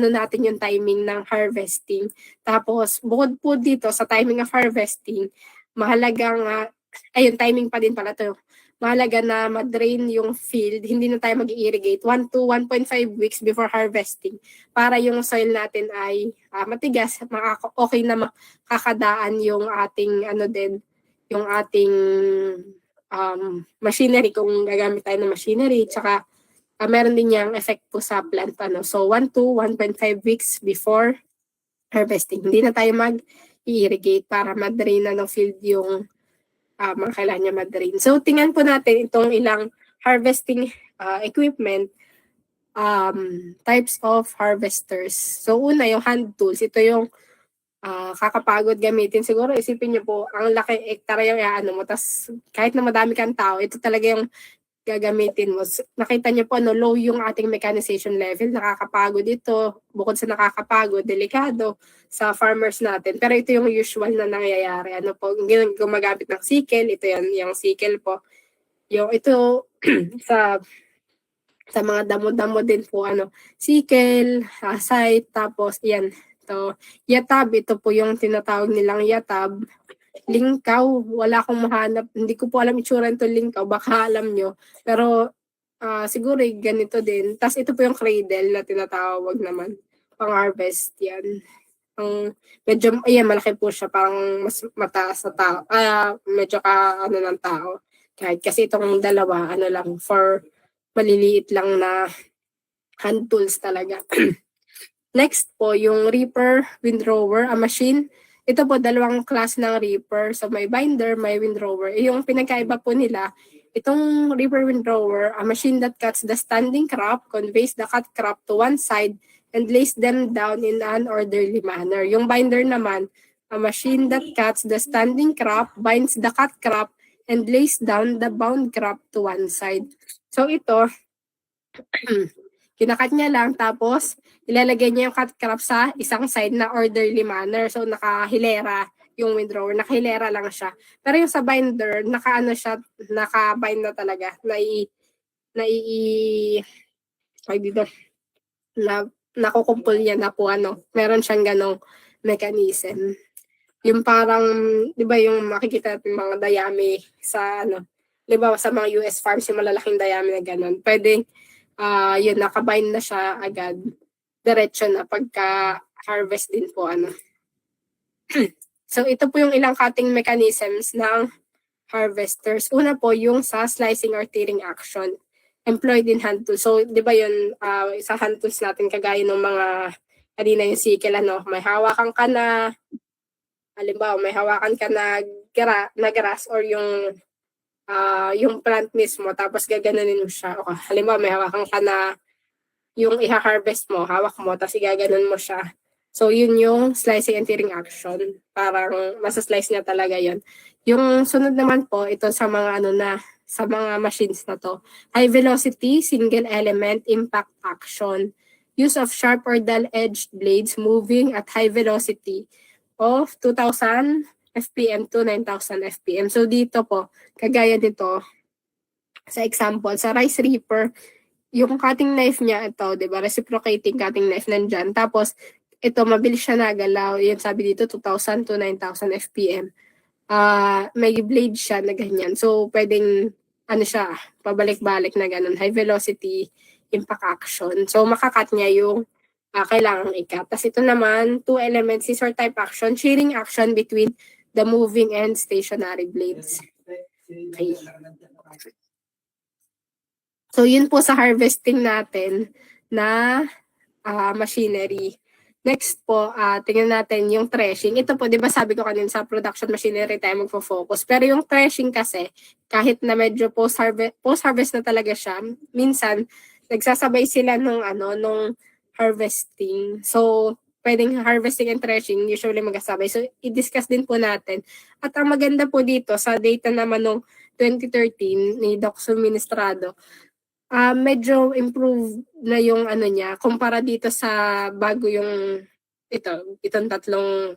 natin yung timing ng harvesting. Tapos, bukod po dito sa timing of harvesting, mahalagang, ayun, timing pa din pala to. Mahalaga na ma-drain yung field, hindi na tayo mag-irrigate 1 to 1.5 weeks before harvesting para yung soil natin ay matigas, okay na makakadaan yung ating yung ating machinery kung gagamit tayo ng machinery, tsaka meron din yung effect po sa plant. So 1 to 1.5 weeks before harvesting, hindi na tayo mag-irrigate para ma-drain na ng field yung mga kailangan niya ma-drain. So, tingnan po natin itong ilang harvesting equipment. types of harvesters. So una, yung hand tools. Ito yung kakapagod gamitin. Siguro isipin niyo po, ang laki hektare yung ano mo. Tas kahit na madami kang tao, ito talaga yung gagamitin mo. Nakita niyo po, low yung ating mechanization level. Nakakapagod ito. Bukod sa nakakapagod, delikado sa farmers natin. Pero ito yung usual na nangyayari. Ano po, gumagamit ng sickle. Ito yan, yung sickle po. Yung ito, sa mga damo-damo din po, sickle, scythe, tapos yan. Ito, yatab, ito po yung tinatawag nilang yatab. Lingkaw, wala akong mahanap. Hindi ko po alam itsura nito lingkaw. Baka alam nyo. Pero siguro ganito din. Tapos ito po yung cradle na tinatawag naman. Pang-harvest yan. Medyo, ayan, malaki po siya. Parang mas mataas sa tao. Medyo ng tao. Kahit kasi itong dalawa, lang, for maliliit lang na hand tools talaga. Next po, yung reaper windrower, a machine. Ito po, dalawang class ng reaper. So, may binder, may windrower. Yung pinagkaiba po nila, itong reaper windrower, a machine that cuts the standing crop, conveys the cut crop to one side, and lays them down in an orderly manner. Yung binder naman, a machine that cuts the standing crop, binds the cut crop, and lays down the bound crop to one side. So, ito, kinakat niya lang, tapos ilalagay niya yung cut crop sa isang side na orderly manner. So, nakahilera yung windrower. Nakahilera lang siya. Pero yung sa binder, nakabind na talaga. Nakukumpul niya na po, meron siyang ganong mechanism. Yung parang, di ba yung makikita natin mga dayami sa, di ba sa mga US farms, yung malalaking dayami na ganon. Pwede, yun, nakabind na siya agad. Diretso na pagka-harvest din po, So, ito po yung ilang cutting mechanisms ng harvesters. Una po, yung sa slicing or tearing action employed in hand tools. So, di ba yun, sa hand tools natin, kagaya ng mga, kanina yung sickle, may hawakan ka na, halimbawa, may hawakan ka na grass or yung plant mismo, tapos gaganunin mo siya. Okay. Halimbawa, may hawakan ka na yung iha-harvest mo, hawak mo, tapos igaganon mo siya. So, yun yung slicing and tearing action. Parang masaslice niya talaga yun. Yung sunod naman po, ito sa mga sa mga machines na to. High velocity, single element, impact action. Use of sharp or dull-edged blades moving at high velocity of 2,000 FPM to 9,000 FPM. So, dito po, kagaya dito, sa example, sa rice reaper, yung cutting knife niya, ito, di ba, reciprocating cutting knife nandyan. Tapos, ito, mabilis siya nagalaw. Yan, sabi dito, 2,000 to 9,000 FPM. May blade siya na ganyan. So, pwedeng, siya, pabalik-balik na ganun. High velocity, impact action. So, makakat niya yung kailangang ikat. Tapos ito naman, two elements, scissor type action, shearing action between the moving and stationary blades. Okay. So, yun po sa harvesting natin na machinery. Next po, tingnan natin yung threshing. Ito po, di ba sabi ko kanina sa production machinery tayo magfo-focus. Pero yung threshing kasi, kahit na medyo post-harvest na talaga siya, minsan, nagsasabay sila nung harvesting. So, pwedeng harvesting and threshing, usually magkasabay. So, i-discuss din po natin. At ang maganda po dito, sa data naman nung 2013 ni Doc Suministrado, medyo improve na yung niya, kumpara dito sa bago yung itong tatlong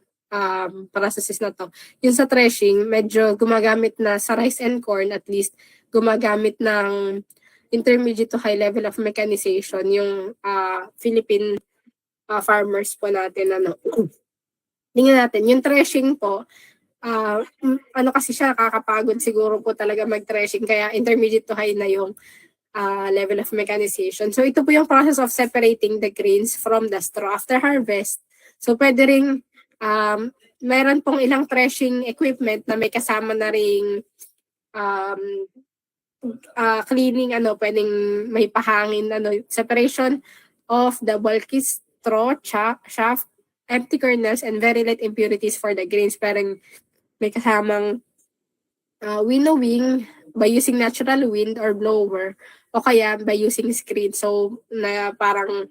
processes na to. Yung sa threshing, medyo gumagamit na sa rice and corn, at least gumagamit ng intermediate to high level of mechanization yung Philippine farmers po natin. Tingnan natin, yung threshing po, kasi siya, kakapagod siguro po talaga mag-threshing, kaya intermediate to high na yung level of mechanization. So, ito po yung process of separating the grains from the straw after harvest. So, pwede ring, meron pong ilang threshing equipment na may kasama na ring cleaning, pwedeng may pahangin, separation of the bulky straw, chaff, empty kernels, and very light impurities for the grains. Parang may kasamang winnowing by using natural wind or blower o kaya by using screen. So, na parang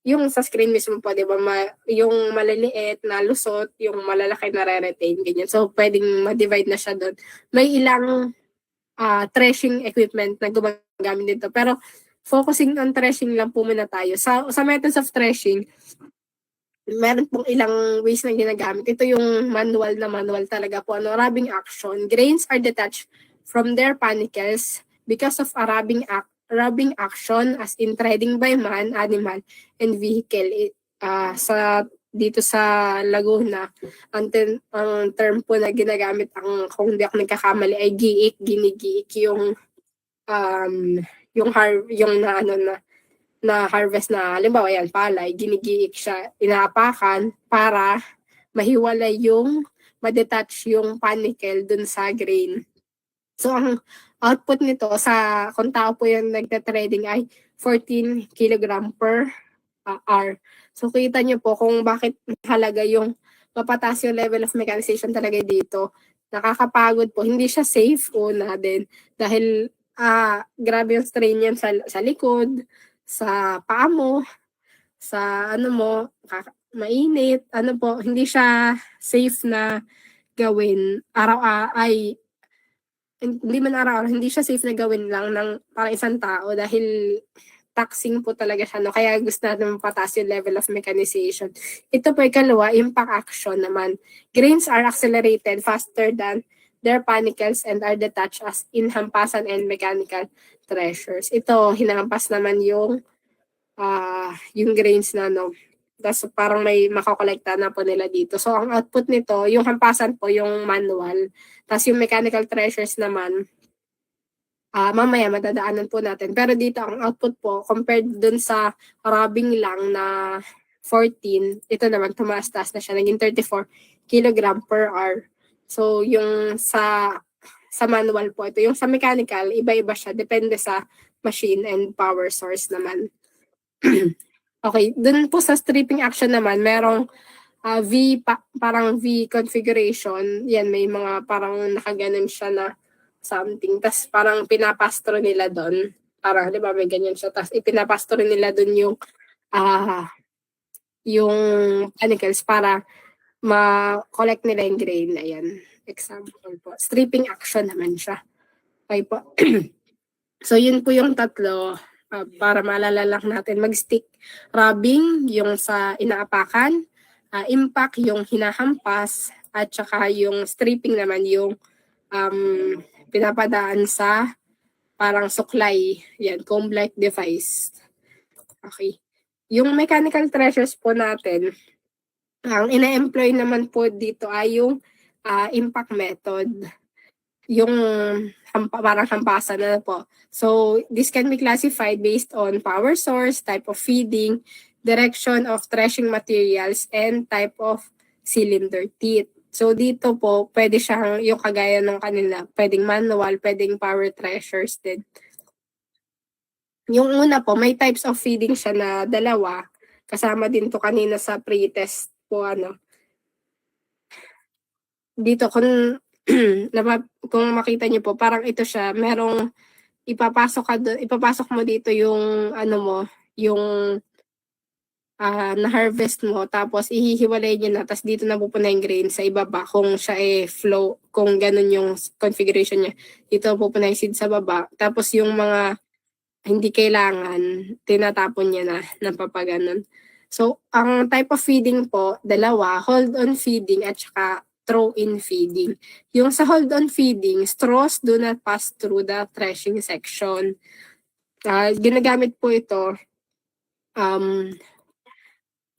yung sa screen mismo po, di ba, yung maliliit na lusot, yung malalaki na re-retain, ganyan. So, pwedeng ma-divide na siya doon. May ilang threshing equipment na gumagamit dito. Pero, focusing on threshing lang po muna tayo. Sa methods of threshing, meron pong ilang ways na ginagamit. Ito yung manual talaga po. Rubbing action. Grains are detached from their panicles because of a rubbing action as in threading by man, animal, and vehicle. Dito sa Laguna, ang term po na ginagamit, kung di ako nagkakamali, ay giik, ginigiik yung na harvest na, halimbawa yan, palay, ginigiik siya, inaapakan para mahiwalay ma-detach yung panicle dun sa grain. So, ang output nito kung tao po yung nagte-trading ay 14 kg per hour. So, kita nyo po kung bakit mahalaga yung mapataas yung level of mechanization talaga dito. Nakakapagod po. Hindi siya safe una din dahil grabe yung strain yan sa likod, sa paa mo, sa mainit, hindi siya safe na gawin hindi siya safe na gawin lang ng parang isang tao dahil taxing po talaga siya, no? Kaya gusto natin mapataas yung level of mechanization. Ito po ikalawa, impact action naman. Grains are accelerated faster than their panicles and are detached as in hampasan and mechanical threshers. Ito, hinahampas naman yung grains na, no? Tapos parang may makakolekta na po nila dito. So, ang output nito, yung hampasan po, yung manual. Tapos yung mechanical threshers naman, mamaya madadaanan po natin. Pero dito, ang output po, compared dun sa rubbing lang na 14, ito naman, tumaas-taas na siya. Naging 34 kg per hour. So, yung sa manual po, ito. Yung sa mechanical, iba-iba siya. Depende sa machine and power source naman. Okay, dun po sa stripping action naman, merong parang V configuration. Yan, may mga parang nakaganon siya na something. Tapos parang pinapastro nila doon. Parang, di ba, may ganyan siya. Tapos ipinapastro nila doon yung panicles para ma-collect nila yung grain. Ayan, example po. Stripping action naman siya. Okay po. So, yun po yung tatlo. Para maalala lang natin, mag-stick rubbing, yung sa inaapakan, impact, yung hinahampas, at saka yung stripping naman, yung pinapadaan sa parang suklay. Yan, comb-like device. Okay. Yung mechanical threshers po natin, ang ina-employ naman po dito ay yung impact method. Yung parang hampasan na po. So, this can be classified based on power source, type of feeding, direction of threshing materials, and type of cylinder teeth. So, dito po, pwede siyang yung kagaya ng kanila. Pwedeng manual, pwedeng power threshers din. Yung una po, may types of feeding siya na dalawa. Kasama din to kanina sa pre-test po, Dito, kung makita niyo po, parang ito siya, merong ipapasok mo dito yung yung na-harvest mo, tapos ihihiwalay niyo na, tapos dito napupuna yung grain sa ibaba, kung siya flow, kung ganun yung configuration niya. Dito pupuna yung seed sa baba, tapos yung mga hindi kailangan, tinatapon niya na napapaganon. So, ang type of feeding po, dalawa, hold-on feeding at saka throw-in feeding. Yung sa hold-on feeding, straws do not pass through the threshing section. Ginagamit po ito,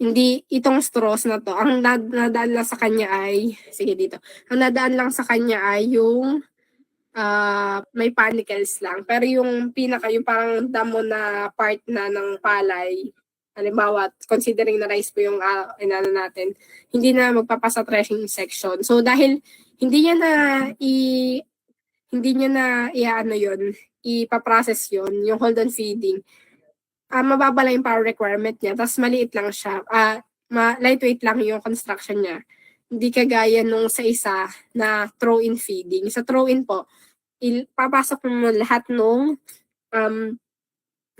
hindi itong straws na to. Ang nadaan lang sa kanya ay, sige dito, ang nadaan lang sa kanya ay yung may panicles lang. Pero yung yung parang damo na part na ng palay, halimbawa, considering na rice po yung natin, hindi na magpapasa threshing section. So, dahil hindi niya na ipaprocess yun, yung hold-on feeding, mababa lang yung power requirement niya, tapos maliit lang siya, lightweight lang yung construction niya. Hindi kagaya nung sa isa na throw-in feeding. Sa throw-in po, papasok mo lahat nung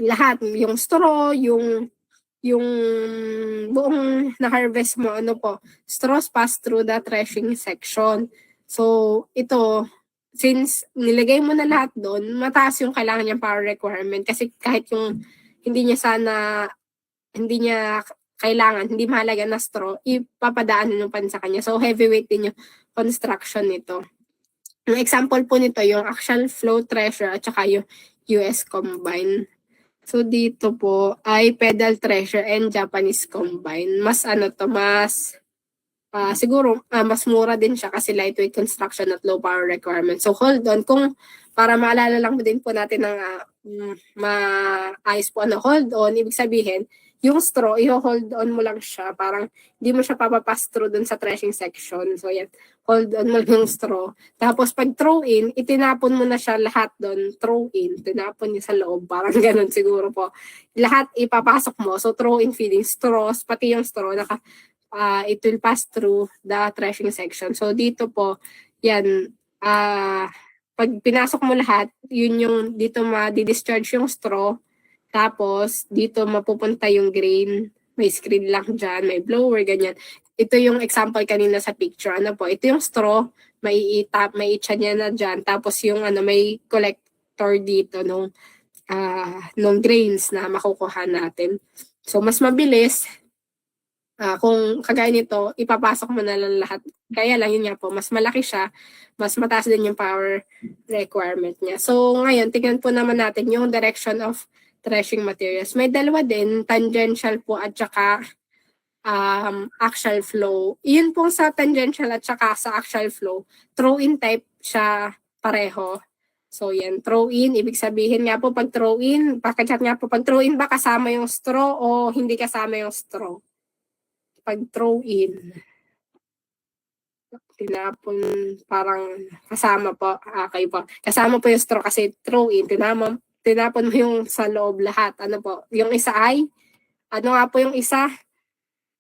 lahat, yung straw, yung buong na-harvest mo, straws pass through the threshing section. So, ito, since nilagay mo na lahat doon, mataas yung kailangan niyang power requirement kasi kahit yung hindi niya kailangan, hindi mahalaga na straw, ipapadaanan mo pa sa kanya. So, heavyweight din yung construction nito. Ang example po nito, yung axial flow thresher at saka yung US combine. So, dito po ay pedal thresher and Japanese combine. Mas siguro, mas mura din siya kasi lightweight construction at low power requirement. So, hold on. Para maalala lang din po natin ng maayos po, hold on, ibig sabihin, yung straw, i-hold on mo lang siya. Parang hindi mo siya papapass through dun sa threshing section. So, yan. Hold on mo lang yung straw. Tapos, pag throw in, itinapon mo na siya lahat doon. Throw in, tinapon niya sa loob. Parang ganun siguro po. Lahat ipapasok mo. So, throw in feeding straws, pati yung straw, it will pass through the threshing section. So, dito po, yan, pag pinasok mo lahat, yun yung dito ma-discharge yung straw. Tapos, dito mapupunta yung grain. May screen lang dyan, may blower, ganyan. Ito yung example kanina sa picture. Ito yung straw, may itcha niya na dyan. Tapos yung may collector dito nung grains na makukuha natin. So, mas mabilis. Kung kagaya nito, ipapasok mo na lang lahat. Kaya lang yun nga po, mas malaki siya, mas mataas din yung power requirement niya. So, ngayon, tingnan po naman natin yung direction of threshing materials. May dalawa din, tangential po at saka axial flow. Yun po sa tangential at saka sa axial flow, throw-in type siya pareho. So yan, throw-in, ibig sabihin nga po pag throw-in, pakichat nga po, pag throw-in ba kasama yung straw o hindi kasama yung straw? Pag throw-in, tinapon, parang kasama po, okay po. Kasama po yung straw kasi throw-in, tinapon mo yung sa loob lahat. Yung isa ay, nga po yung isa?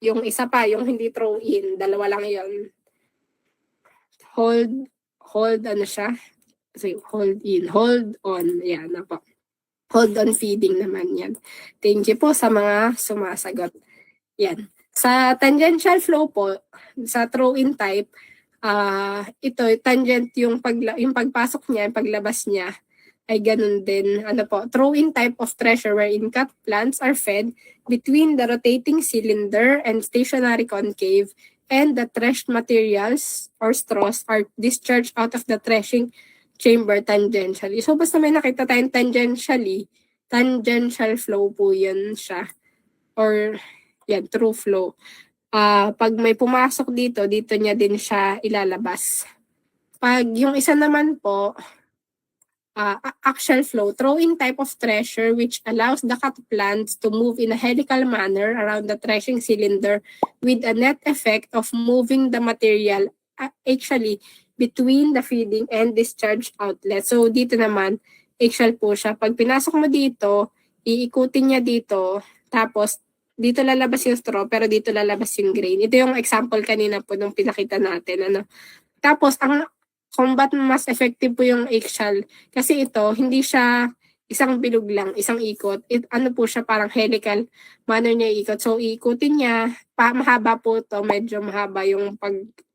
Yung isa pa, yung hindi throw-in, dalawa lang yun. Hold siya? So, hold in, hold on. Yan na po. Hold on feeding naman yan. Thank you po sa mga sumasagot. Yan. Sa tangential flow po, sa throw-in type, ito, tangent yung pagpasok niya, yung paglabas niya, ay ganun din. Throw-in type of thresher wherein cut plants are fed between the rotating cylinder and stationary concave, and the threshed materials or straws are discharged out of the threshing chamber tangentially. So, basta may nakita tayong tangential flow po yun siya. Or, yan, true flow. Pag may pumasok dito niya din siya ilalabas. Pag yung isa naman po, axial flow, throw-in type of thresher which allows the cut plants to move in a helical manner around the threshing cylinder with a net effect of moving the material actually between the feeding and discharge outlet. So, dito naman, axial po siya. Pag pinasok mo dito, iikutin niya dito, tapos dito lalabas yung straw, pero dito lalabas yung grain. Ito yung example kanina po nung pinakita natin. Tapos, kung ba't mas effective po yung axial, kasi ito, hindi siya isang bilog lang, isang ikot. Po siya, parang helical manner niya ikot. So, iikutin niya, mahaba po to, medyo mahaba yung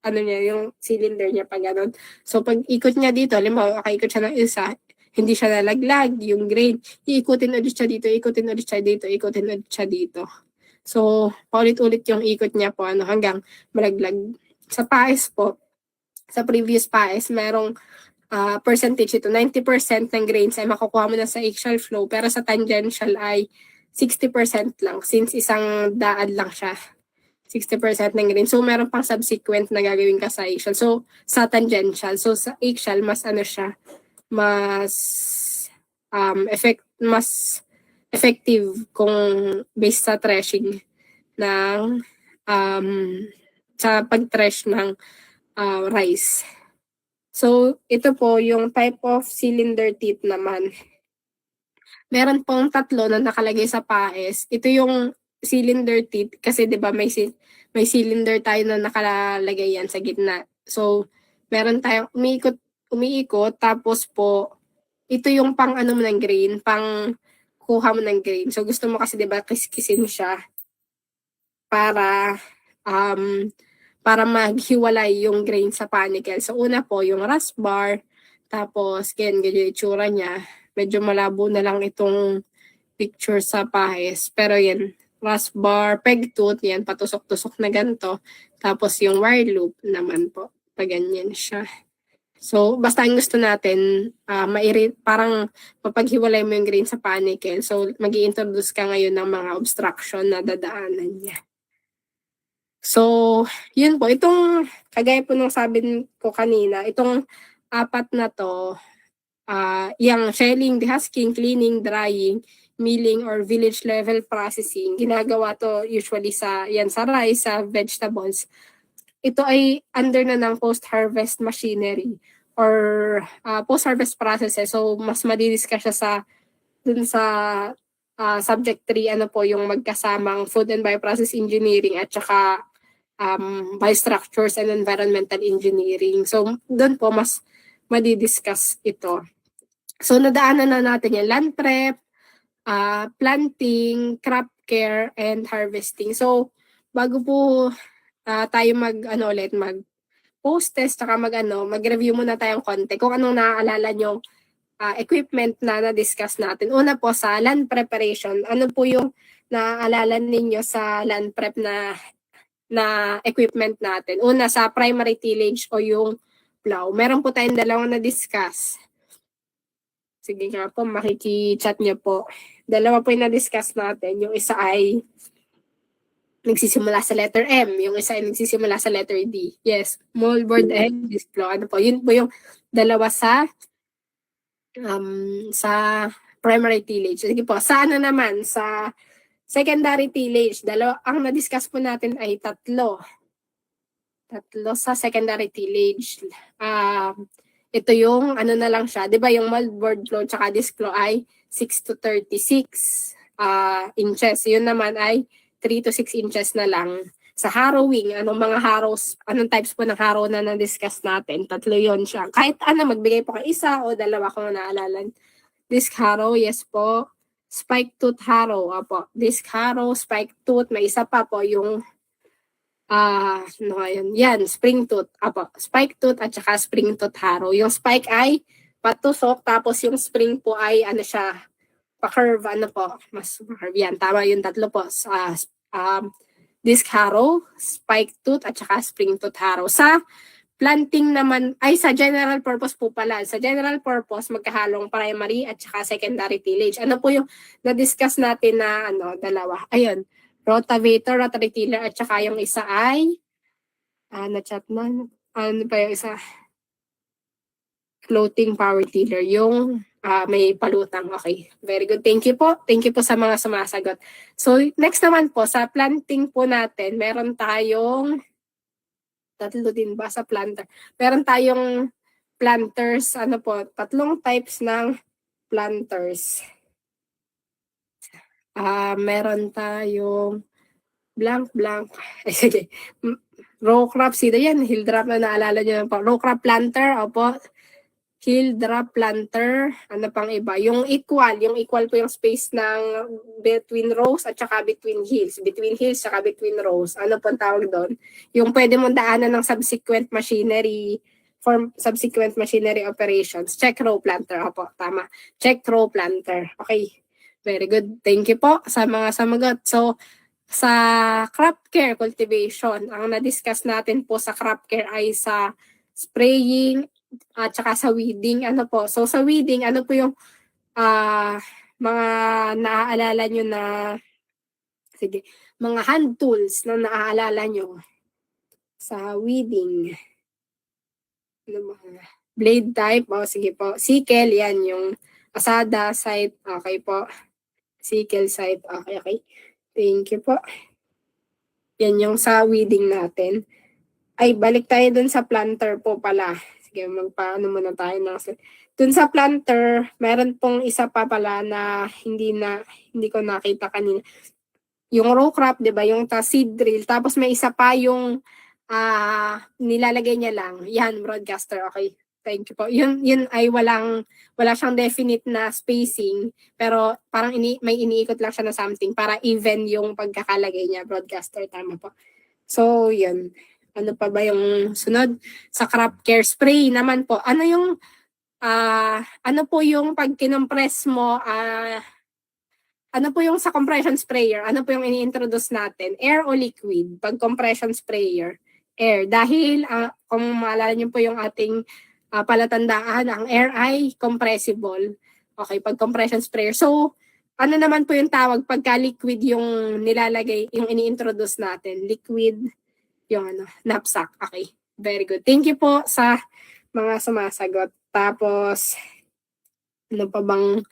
yung cylinder niya pag ganun. So, pag ikot niya dito, makaikot siya ng isa, hindi siya nalaglag, yung grain, iikutin ulit siya dito, ikutin ulit siya dito, ikutin ulit siya dito. So, paulit-ulit yung ikot niya po, hanggang malaglag. Sa paes po, sa previous paes, merong percentage ito. 90% ng grains ay makukuha mo na sa axial flow, pero sa tangential ay 60% lang, since isang daan lang siya. 60% ng grains. So, meron pang subsequent na gagawin ka sa axial. So, sa tangential. So, sa axial, mas siya, mas effective kung based sa threshing ng sa pag-thresh ng rice. So, ito po yung type of cylinder teeth naman. Meron pong tatlo na nakalagay sa paes. Ito yung cylinder teeth kasi 'di ba may cylinder tayo na nakalagay yan sa gitna. So, meron tayong umiikot tapos po ito yung pang ano mo ng grain, pang kuha mo ng grain. So gusto mo kasi 'di ba kiskisin siya para para maghiwalay yung grain sa panicle. So una po yung rust bar, tapos ganyan yung itsura niya. Medyo malabo na lang itong picture sa pahis. Pero yan, rust bar, peg tooth, yan, patusok-tusok na ganito. Tapos yung wire loop naman po, pag ganyan siya. So, basta ang gusto natin, parang mapaghiwalay mo yung grain sa panicle. So, mag-i-introduce ka ngayon ng mga obstruction na dadaanan niya. So, yun po. Itong, kagaya po nung sabi ko kanina, itong 4 na to, yung shelling, dehusking, cleaning, drying, milling, or village level processing, ginagawa to usually sa rice, sa vegetables. Ito ay under na ng post-harvest machinery or post-harvest processes. So, mas madidiscuss siya dun sa subject 3, ano po, yung magkasamang food and bioprocess engineering at saka biostructures and environmental engineering. So, dun po mas madidiscuss ito. So, nadaanan na natin yung land prep, planting, crop care, and harvesting. So, bago po tayo mag-post-test, saka mag-review muna tayong konti kung anong naaalala nyo equipment na na-discuss natin. Una po sa land preparation, ano po yung naaalala ninyo sa land prep na equipment natin? Una, sa primary tillage o yung plow. Meron po tayong dalawang na-discuss. Sige nga po, makiki-chat nyo po. Dalawa po yung na-discuss natin. Yung isa ay nagsisimula sa letter M. Yung isa ay nagsisimula sa letter D. Yes, moldboard and disc plow. Ano po? Yun po yung dalawa sa primary tillage. Sige po, sa ano naman? Sa secondary tillage. Ang na-discuss po natin ay tatlo sa secondary tillage. Ito yung ano na lang siya, 'di ba yung moldboard flow tsaka disc flow ay 6 to 36 inches. Yun naman ay 3 to 6 inches na lang. Sa harrowing, anong mga harrows, anong types po ng harrow na na-discuss natin? Tatlo yon siya. Kahit magbigay po kayo isa o dalawa kung naalala. Disc harrow, yes po. Spike tooth harrow, opo. Disc harrow, spike tooth, may isa pa po yung yan, spring tooth. Apo, spike tooth at saka spring tooth harrow. Yung spike ay patusok, tapos yung spring po ay pa-curve, mas curve. Yan, tama yung tatlo po. Disc harrow, spike tooth, at saka spring tooth harrow. Sa planting naman, ay sa general purpose po pala. Sa general purpose, magkahalong primary at saka secondary tillage. Ano po yung na-discuss natin na dalawa? Ayun. Rotavator, rotary tiller, at saka yung isa ay, na-chat na, ano pa yung isa? Floating power tiller, yung may palutang. Okay, very good. Thank you po. Thank you po sa mga sumasagot. So, next naman po, sa planting po natin, meron tayong, tatlo din ba sa planter? Meron tayong planters, tatlong types ng planters. Meron tayong blank. Ay, sige. Row crop seeder yan. Hill drop na naalala nyo po. Row crop planter. Opo. Hill drop planter. Ano pang iba? Yung equal po yung space ng between rows at saka between hills. Between hills saka between rows. Ano pong tawag doon? Yung pwede mong daanan ng subsequent machinery for subsequent machinery operations. Check row planter. Opo, tama. Check row planter. Okay. Very good. Thank you po sa mga samagot. So, sa crop care cultivation, ang na-discuss natin po sa crop care ay sa spraying at saka sa weeding. So, sa weeding, ano po yung mga naaalala nyo na, sige, mga hand tools na naaalala nyo sa weeding? Blade type, sige po. Sickle, yan yung asada, scythe, okay po. Sickle scythe. Okay. Thank you po. Yan yung sa weeding natin. Ay, balik tayo dun sa planter po pala. Sige, magpaano muna tayo ng dun sa planter, meron pong isa pa pala na hindi ko nakita kanina. Yung row crop, 'di ba? Yung seed drill. Tapos may isa pa yung nilalagay niya lang. Yan, broadcaster. Okay. Thank you po. Yun ay wala siyang definite na spacing, pero parang may iniikot lang siya na something para even yung pagkakalagay niya, broadcaster, tama po. So, yun. Ano pa ba yung sunod? Sa crop care spray naman po. Ano po yung pag kinompress mo, ano po yung sa compression sprayer? Ano po yung ini-introduce natin? Air o liquid? Pag compression sprayer, air. Dahil, kung maalala niyo po yung ating palatandaan, ang air ay compressible. Okay, pag compression sprayer. So, ano naman po yung tawag pagka liquid yung nilalagay, yung ini-introduce natin? Liquid, yung knapsack. Okay, very good. Thank you po sa mga sumasagot. Tapos, ano pa bang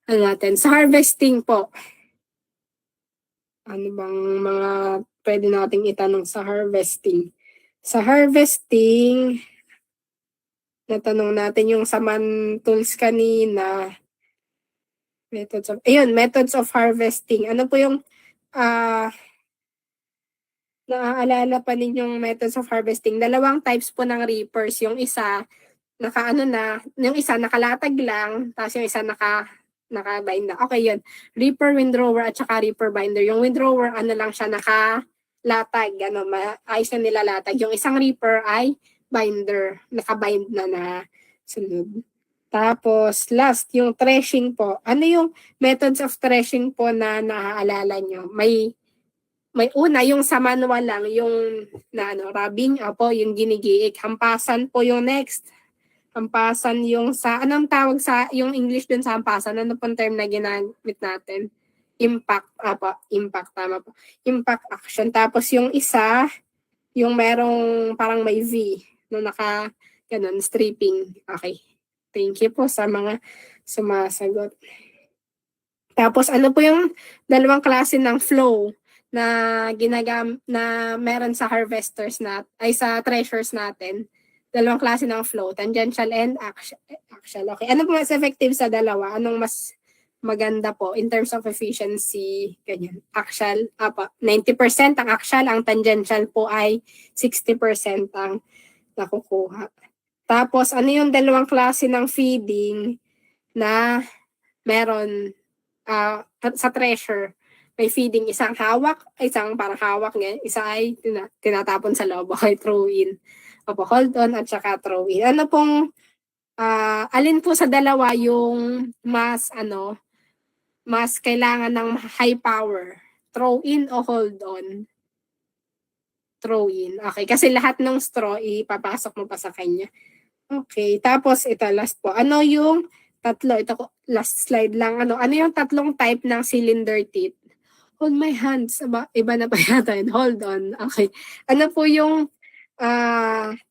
natin? Sa harvesting po, ano bang mga pwede nating itanong sa harvesting? Sa harvesting, natanong natin yung saman tools kanina. Methods of harvesting. Ano po yung naaalala pa ninyong methods of harvesting? Dalawang types po ng reapers. Yung isa, yung isa nakalatag lang, tapos yung isa naka-bind na. Okay, yun. Reaper, windrower, at saka reaper binder. Yung windrower, lang siya, nakalatag, ayos na nilalatag. Yung isang reaper ay binder, naka-bind na sunod. Tapos, last, yung threshing po. Ano yung methods of threshing po na naaalala nyo? May una, yung sa manual lang, yung rubbing, yung ginigiik. Hampasan po yung next. Hampasan yung anong tawag sa, yung English dun sa hampasan? Ano pong term na ginamit natin? Impact, impact, tama po. Impact action. Tapos yung isa, yung merong parang may V, no stripping. Okay. Thank you po sa mga sumasagot. Tapos ano po yung dalawang klase ng flow na meron sa harvesters sa threshers natin? Dalawang klase ng flow, tangential and axial. Okay. Ano po mas effective sa dalawa? Anong mas maganda po in terms of efficiency? Ganyan. Axial, 90% ang axial, ang tangential po ay 60% ang nakukuha. Tapos, ano yung dalawang klase ng feeding na meron sa thresher? May feeding, isang parang hawak ngayon, isa ay tinatapon sa loob, okay, throw in. Hold on at saka throw in. Ano pong, alin po sa dalawa yung mas kailangan ng high power? Throw in o hold on? Throw in. Okay, kasi lahat ng straw ipapasok mo pa sa kanya. Okay, tapos ito last po. Ano yung tatlo? Ito last slide lang. Ano yung tatlong type ng cylinder teeth? Hold my hands. Iba na pa yata yun. Hold on. Okay. Ano po yung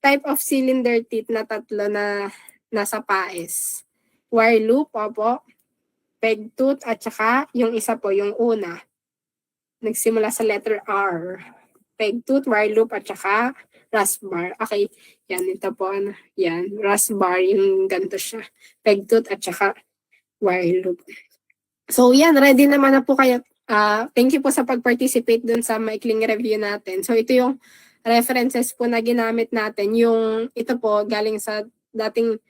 type of cylinder teeth na tatlo na nasa paes? Wire loop, peg tooth, at saka yung isa po, yung una. Nagsimula sa letter R. Peg tooth, wire loop, at saka rasbar. Okay. Yan, ito po. Yan. Rasbar, yung ganito siya. Peg tooth, at saka wire loop. So, yan. Ready naman na po kayo. Thank you po sa pag-participate dun sa maikling review natin. So, ito yung references po na ginamit natin. Yung ito po, galing sa dating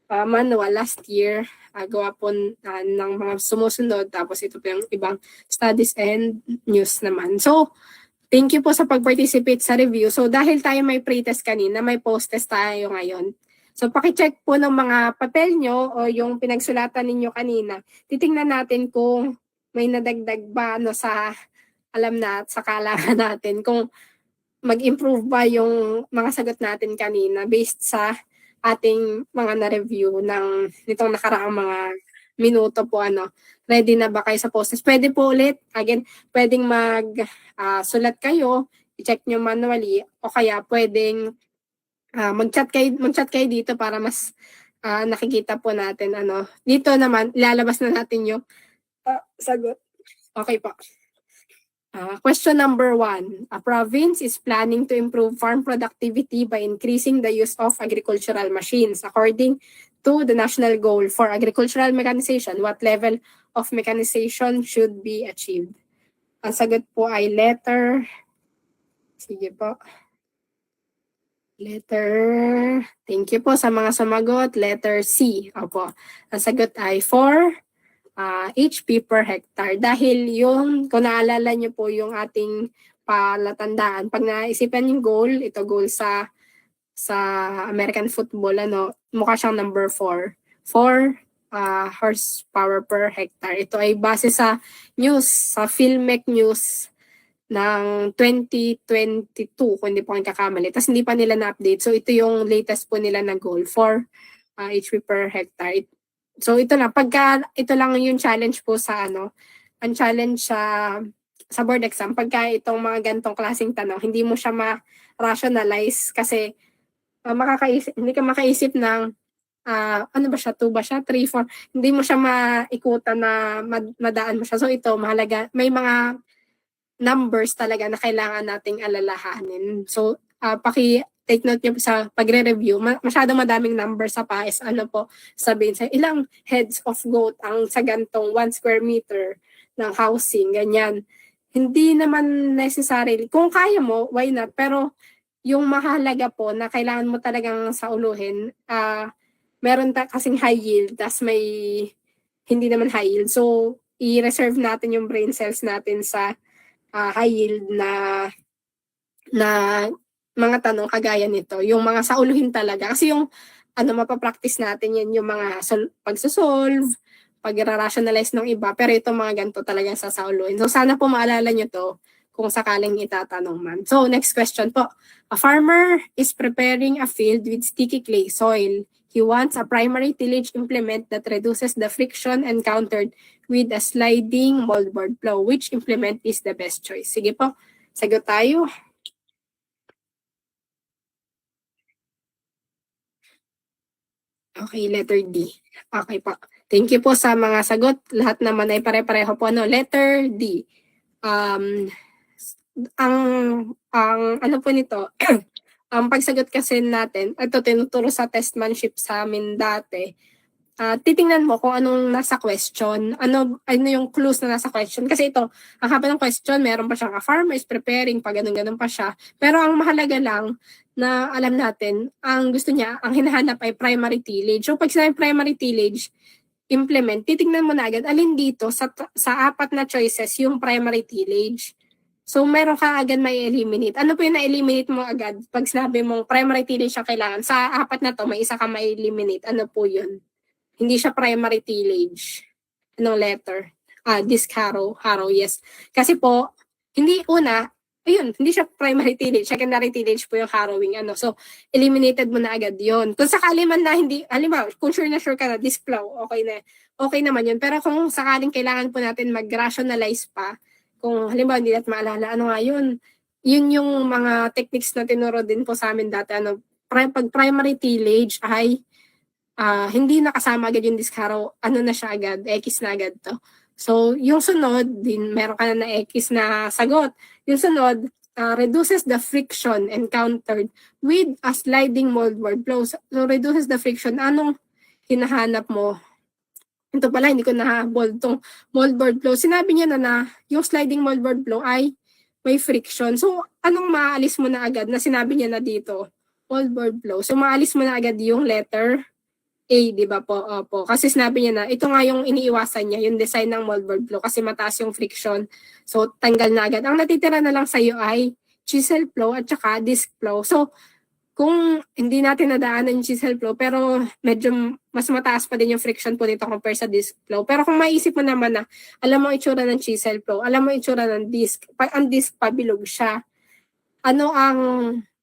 manual last year. Gawa po ng mga sumusunod. Tapos ito po yung ibang studies and news naman. So, thank you po sa pag-participate sa review. So, dahil tayo may pre-test kanina, may post-test tayo ngayon. So, pakicheck po ng mga papel nyo o yung pinagsulatan ninyo kanina. Titingnan natin kung may nadagdag ba sa kaalaman natin, kung mag-improve ba yung mga sagot natin kanina based sa ating mga na-review nitong nakaraang mga minuto po. Ready na ba kayo sa post-test? Pwede po ulit. Again, pwedeng sulat kayo, i-check nyo manually, o kaya pwedeng mag-chat kayo dito para mas nakikita po natin. Dito naman, ilalabas na natin yung sagot. Okay po. Question number 1. A province is planning to improve farm productivity by increasing the use of agricultural machines. According to the national goal for agricultural mechanization, what level of mechanization should be achieved? Ang sagot po ay letter. Sige po. Thank you po sa mga sumagot. Letter C. Opo. Ang sagot ay 4 HP per hectare. Dahil yung, kung naalala niyo po yung ating palatandaan, pag naisipan yung goal, ito goal sa American football, mukha siyang number 4. 4 horsepower per hectare. Ito ay base sa news, sa PhilMec News ng 2022, kung hindi po ang kakamali. Tapos hindi pa nila na-update. So ito yung latest po nila na goal for HP per hectare. So ito lang, pagka ito lang yung challenge po sa ang challenge sa board exam, pagka itong mga gantong klaseng tanong, hindi mo siya ma-rationalize kasi hindi ka makaisip ng ano ba siya, 2 ba siya, 3, 4, hindi mo siya maikutan na madaan mo siya. So ito, mahalaga, may mga numbers talaga na kailangan nating alalahanin. So, take note niyo sa pagre-review, masyadong madaming numbers sa PAES, sabihin sa ilang heads of goat ang sa gantong 1 square meter ng housing, ganyan. Hindi naman necessarily, kung kaya mo, why not? Pero, yung mahalaga po na kailangan mo talagang sauluhin, meron kasing high yield, tas may hindi naman high yield. So, i-reserve natin yung brain cells natin sa high yield na mga tanong kagaya nito, yung mga sauluhin talaga. Kasi yung mapapractice natin yan, yung mga pagsosolve, pag-rationalize ng iba, pero itong mga ganito talaga sa sauluhin. So sana po maalala nyo to kung sakaling itatanong man. So next question po. A farmer is preparing a field with sticky clay soil. He wants a primary tillage implement that reduces the friction encountered with a sliding moldboard plow. Which implement is the best choice? Sige po, sagot tayo. Okay, letter D. Okay po. Thank you po sa mga sagot. Lahat naman ay pare-pareho po. Letter D. Ang ano po nito, ang pagsagot kasi natin, ito tinuturo sa testmanship sa amin dati. Titingnan mo kung anong nasa question, ano yung clues na nasa question. Kasi ito, ang haba ng question, meron pa siyang a farmer is preparing, pag ganun pa siya. Pero ang mahalaga lang na alam natin, ang gusto niya, ang hinahanap ay primary tillage. So pag sinabi primary tillage, implement, titingnan mo na agad, alin dito sa 4 na choices yung primary tillage. So meron ka agad may eliminate. Ano po yung na-eliminate mo agad? Pag sinabi mong primary tillage ang kailangan, sa 4 na to, may isa ka may eliminate. Ano po yun? Hindi siya primary tillage. Anong letter? Disc harrow, yes. Kasi po, hindi hindi siya primary tillage. Secondary tillage po yung harrowing. So, eliminated mo na agad yon. Kung sakali man na hindi, halimbawa, kung sure ka na, disc plow, okay naman yun. Pero kung sakaling kailangan po natin mag-rationalize pa, kung halimbawa hindi natin maalala, ano nga yun yung mga techniques na tinuro din po sa amin dati. Pag primary tillage ay hindi nakasama agad yung disc harrow, na siya agad, X na agad to. So, yung sunod, din meron ka na X na sagot. Yung sunod, reduces the friction encountered with a sliding moldboard flow. So, reduces the friction. Anong hinahanap mo? Ito pala, hindi ko na-bold tong moldboard flow. Sinabi niya na yung sliding moldboard flow ay may friction. So, anong maalis mo na agad na sinabi niya na dito? Moldboard flow. So, maalis mo na agad yung letter A, di ba po? Opo. Kasi sinabi niya na, ito nga yung iniiwasan niya, yung design ng moldboard flow kasi mataas yung friction. So, tanggal na agad. Ang natitira na lang sa'yo ay chisel flow at saka disc flow. So, kung hindi natin nadaanan yung chisel flow, pero medyo mas mataas pa din yung friction po nito compare sa disc flow. Pero kung maisip mo naman na, alam mo itsura ng chisel flow, alam mo itsura ng disc, pag ang disc pabilog siya, ano ang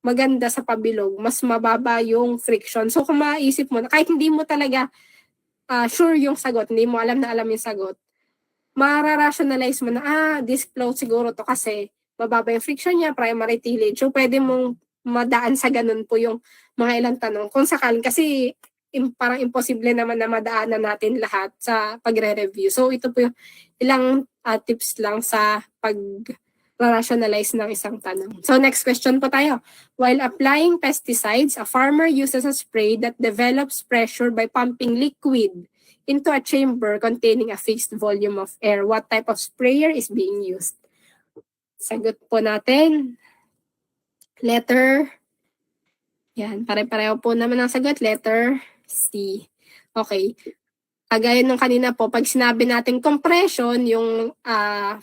maganda sa pabilog, mas mababa yung friction. So kung maisip mo, kahit hindi mo talaga sure yung sagot, hindi mo alam na alam yung sagot, mara-rationalize mo na, disc flow siguro to kasi mababa yung friction niya, primary tillage. So pwede mong madaan sa ganun po yung mga ilang tanong. Kung sakaling, kasi parang imposible naman na madaanan natin lahat sa pagre-review. So ito po yung ilang tips lang sa rationalize ng isang tanong. So next question po tayo. While applying pesticides, a farmer uses a spray that develops pressure by pumping liquid into a chamber containing a fixed volume of air. What type of sprayer is being used? Sagot po natin. Letter Yan, pare-pareho po naman ang sagot. Letter C. Okay. Kagaya nung kanina po, pag sinabi natin compression, yung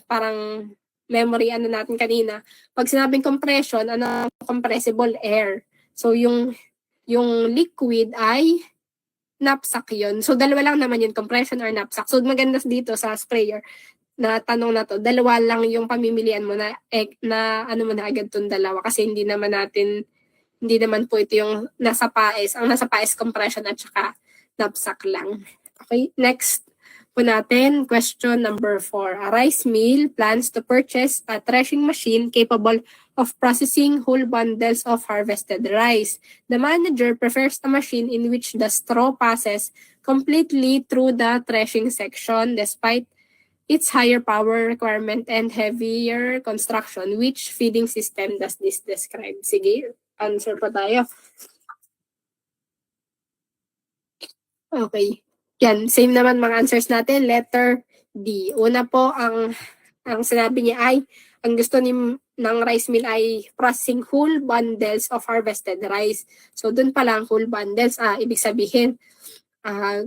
parang memory ano natin kanina, pag sinabing compression, ano compressible air. So yung liquid ay knapsack yun. So dalawa lang naman yun, compression or knapsack. So maganda dito sa sprayer na tanong na to, dalawa lang yung pamimilian mo na ano mo na agad tong dalawa kasi hindi naman po ito yung nasa PAES. Ang nasa PAES compression at saka knapsack lang. Okay, next po natin, question number 4. A rice mill plans to purchase a threshing machine capable of processing whole bundles of harvested rice. The manager prefers a machine in which the straw passes completely through the threshing section despite its higher power requirement and heavier construction. Which feeding system does this describe? Sige, answer pa tayo. Okay. Yan, same naman mga answers natin. Letter D. Una po, ang sinabi niya ay, ang gusto ng rice mill ay processing whole bundles of harvested rice. So, dun pa lang whole bundles, ibig sabihin,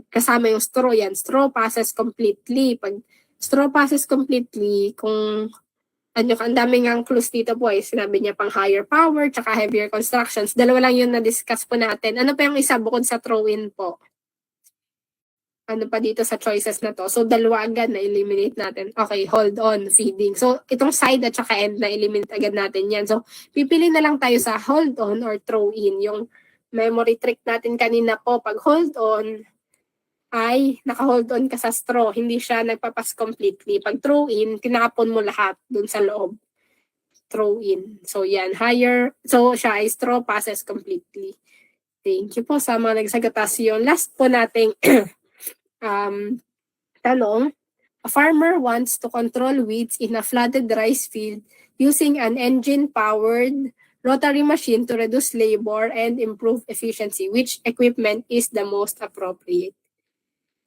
kasama yung straw yan. Straw passes completely. Pag straw passes completely, kung ang daming ang clues dito po ay sinabi niya pang higher power, tsaka heavier constructions. Dalawa lang yun na-discuss po natin. Ano pa yung isa bukod sa throw-in po? Ano pa dito sa choices na to. So, dalawa agad na eliminate natin. Okay, hold on, feeding. So, itong side at saka end na eliminate agad natin yan. So, pipili na lang tayo sa hold on or throw in. Yung memory trick natin kanina po, pag hold on, ay naka-hold on ka sa straw. Hindi siya nagpapas completely. Pag throw in, tinapon mo lahat dun sa loob. Throw in. So, yan. Higher. So, siya ay straw passes completely. Thank you po sa mga nagsagot. Yung last po nating tanong, a farmer wants to control weeds in a flooded rice field using an engine-powered rotary machine to reduce labor and improve efficiency. Which equipment is the most appropriate?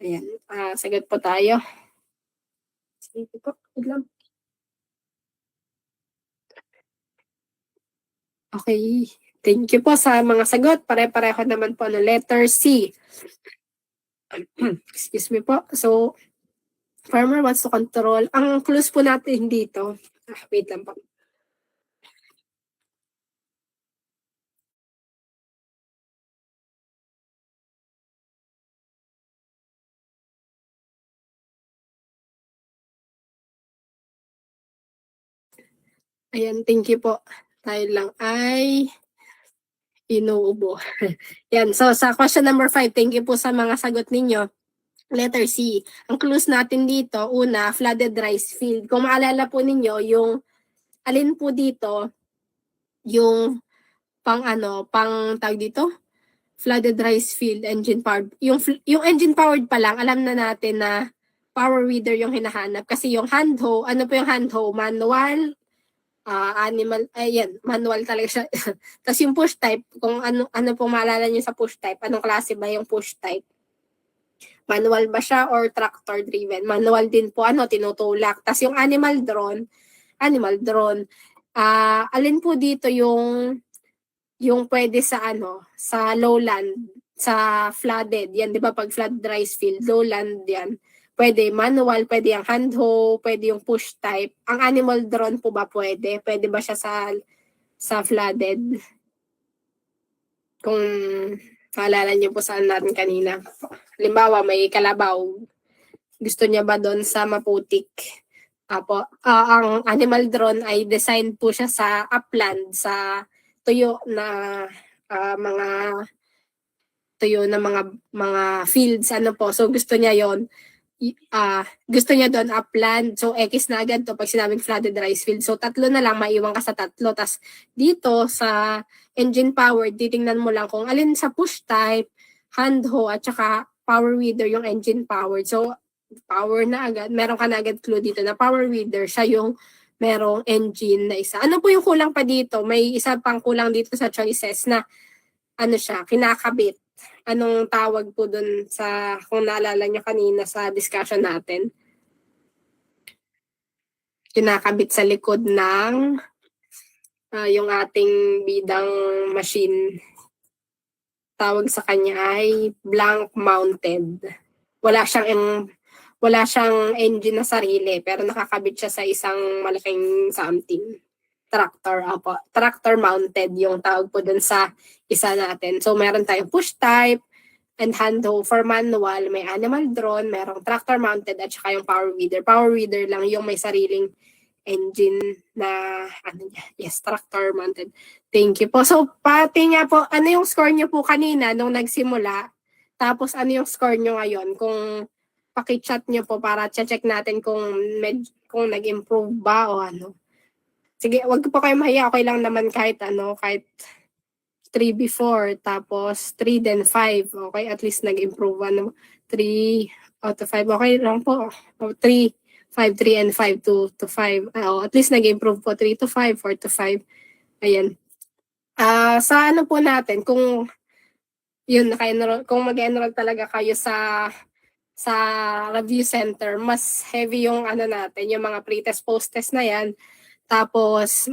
Ayan, sagot po tayo. Sige po, lang. Okay, thank you po sa mga sagot. Pare-pareho naman po na letter C. Excuse me po. So, farmer wants to control. Ang clues po natin dito. Wait lang po. Ayan, thank you po. Tayo lang ay inuubo. Yan, so sa question number 5, thank you po sa mga sagot ninyo. Letter C. Ang clues natin dito, una, flooded rice field. Kung maalala po ninyo, yung alin po dito, yung pang tawag dito? Flooded rice field, engine powered. Yung engine powered pa lang, alam na natin na power reader yung hinahanap. Kasi yung hand hoe, ano po yung hand hoe? Manual, animal, ayan, manual talaga siya. Tapos yung push type, kung ano pong maalala niyo sa push type, anong klase ba yung push type? Manual ba siya or tractor driven? Manual din po, tinutulak. Tapos yung animal drone, alin po dito yung pwede sa sa lowland, sa flooded, yan 'di ba pag flood rice field, lowland yan. Pwede manual, pwede yung hand hoe, pwede yung push type. Ang animal drone po ba pwede? Pwede ba siya sa flooded? Kung maalala niyo po saan natin kanina. Halimbawa, may kalabaw. Gusto niya ba doon sa maputik? Ang animal drone ay designed po siya sa upland, sa tuyo na mga fields So gusto niya 'yon. Gusto niya doon upland. So X na agad to pag sinabing flooded rice field. So tatlo na lang, maiwan ka sa tatlo. Tas dito sa engine powered, titingnan mo lang kung alin sa push type, hand hoe at saka power weeder yung engine powered. So power na agad. Meron ka na agad clue dito na power weeder siya yung merong engine na isa. Ano po yung kulang pa dito? May isa pang kulang dito sa choices na siya, kinakabit. Anong tawag po dun sa, kung naalala nyo kanina sa discussion natin? Kinakabit sa likod ng yung ating bidang machine. tawag sa kanya ay blank mounted. Wala siyang engine na sarili, pero nakakabit siya sa isang malaking something. Tractor mounted yung tawag po dun sa isa natin. So, meron tayong push type and handle for manual. May animal drone, merong tractor mounted at saka yung power weeder. Power weeder lang yung may sariling engine na, yes, tractor mounted. Thank you po. So, pati nga po, ano yung score nyo po kanina nung nagsimula? Tapos, ano yung score nyo ngayon? Kung paki-chat nyo po para check natin kung nag-improve ba o ano. Sige, wag po kayo mahiya. Okay lang naman kahit 3 before, tapos 3 then 5. Okay, at least nag-improve 3 out of 5. Okay lang po. 3, 5, 3, and 5 to 5. At least nag-improve po 3 to 5, 4 to 5. Ayan. Sa ano po natin, kung yun, kung mag-enroll talaga kayo sa review center, mas heavy yung natin, yung mga pre-test, post-test na yan. Tapos,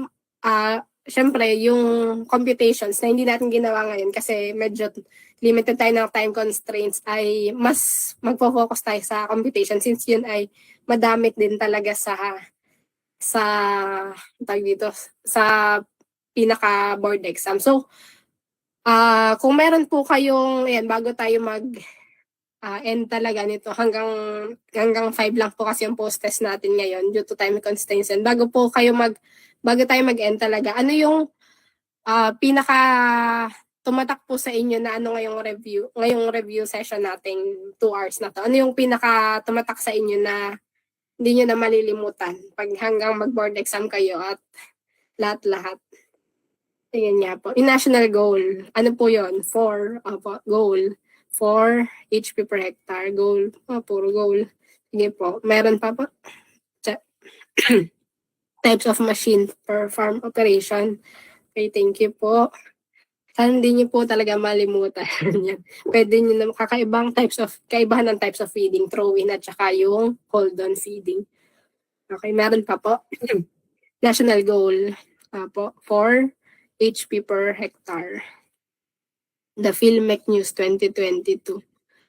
syempre, yung computations na hindi natin ginawa ngayon kasi medyo limited tayo ng time constraints, ay mas magpo-focus tayo sa computation since yun ay madamit din talaga sa pinaka board exam. So, kung meron po kayong, bago tayo end talaga nito, hanggang 5 lang po kasi yung post-test natin ngayon due to time constraints. And bago tayo mag-end talaga, ano yung pinaka tumatak po sa inyo na ngayong review session nating 2 hours na to? Ano yung pinaka tumatak sa inyo na hindi nyo na malilimutan pag hanggang mag-board exam kayo at lahat-lahat? Tingnan niya po. Yung national goal, ano po yun? Goal. 4 HP per hectare. Goal. Puro goal. Sige po. Meron pa po. Types of machine per farm operation. Okay, thank you po. Sana hindi niyo po talaga malimutan yan. Pwede niyo na kaibahan ng types of feeding, throw-in at saka yung hold-on feeding. Okay, meron pa po. National goal po, 4 HP per hectare. The PhilMech News 2022.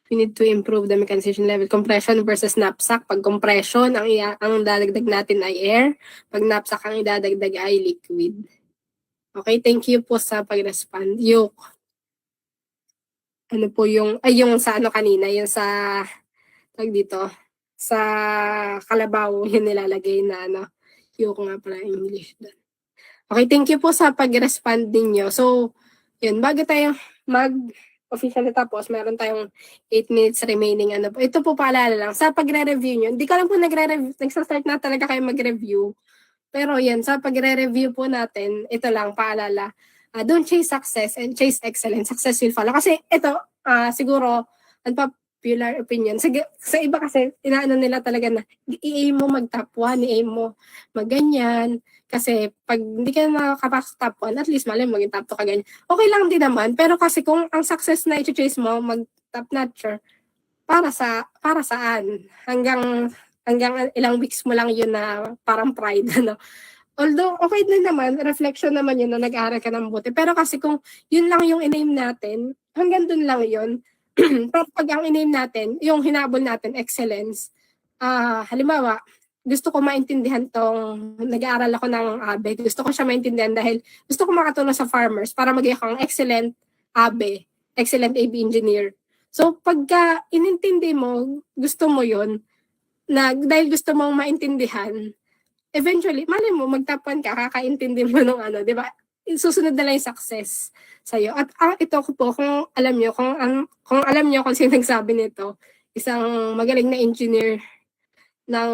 We need to improve the mechanization level. Compression versus knapsack. Pag compression, ang dadagdag natin ay air. Pag knapsack, ang idadagdag ay liquid. Okay, thank you po sa pag-respond. Yung sa kanina, yung sa, sa kalabaw, yung nilalagay na yung nga pala English doon. Okay, thank you po sa pag-respond ninyo. So, yun, bago tayo officially tapos, meron tayong 8 minutes remaining. Ito po paalala lang, sa pagre-review nyo, hindi ko lang po nagsa-start na talaga kayo mag-review. Pero yan, sa pagre-review po natin, ito lang, paalala, don't chase success and chase excellence. Success will follow. Kasi ito, siguro, unpopular opinion. Sa iba kasi, inaano nila talaga na, i-aim mo mag-top 1, i-aim mo mag-ganyan. Kasi pag hindi ka nakakapasok top 1, at least malam maging top 2 ka ganyan. Okay lang din naman, pero kasi kung ang success na i-chase mo, mag-top notcher, para saan? Hanggang ilang weeks mo lang yun na parang pride, Although, okay din naman, reflection naman yun na nag-aaral ka ng buti. Pero kasi kung yun lang yung in-aim natin, hanggang dun lang yun. Pero pag ang in-aim natin, yung hinabol natin, excellence, halimbawa, gusto ko maintindihan nag-aaral ako ng ABE, gusto ko siya maintindihan dahil gusto ko makatulong sa farmers para maging akong excellent ABE, excellent AB engineer. So, pagka inintindi mo, gusto mo yun, dahil gusto mong maintindihan, eventually, mali mo, magtapuan ka, kakaintindi mo nung di ba? Susunod na lang yung success sa'yo. At ito ko po, kung alam nyo kung sino nagsabi nito, isang magaling na engineer ng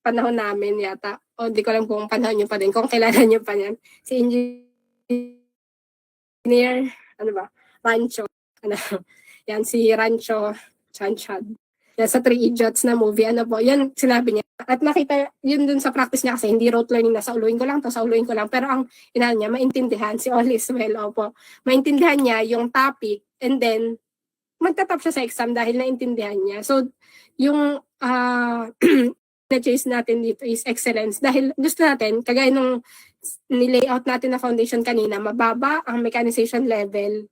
panahon namin yata. O di ko alam kung panahon nyo pa din, kung kilala nyo pa yan. Si engineer, Rancho. Yan, si Rancho Chanchad. Yan, sa 3 Idiots na movie, yan sinabi niya. At nakita, yun dun sa practice niya kasi, hindi rote learning na sauluin ko lang. Pero ang inaan niya, maintindihan, si Oli Ismael, maintindihan niya yung topic, and then, magtatap siya sa exam dahil naintindihan niya. So, yung na-chase natin dito is excellence. Dahil gusto natin, kagaya nung nilayout natin na foundation kanina, mababa ang mechanization level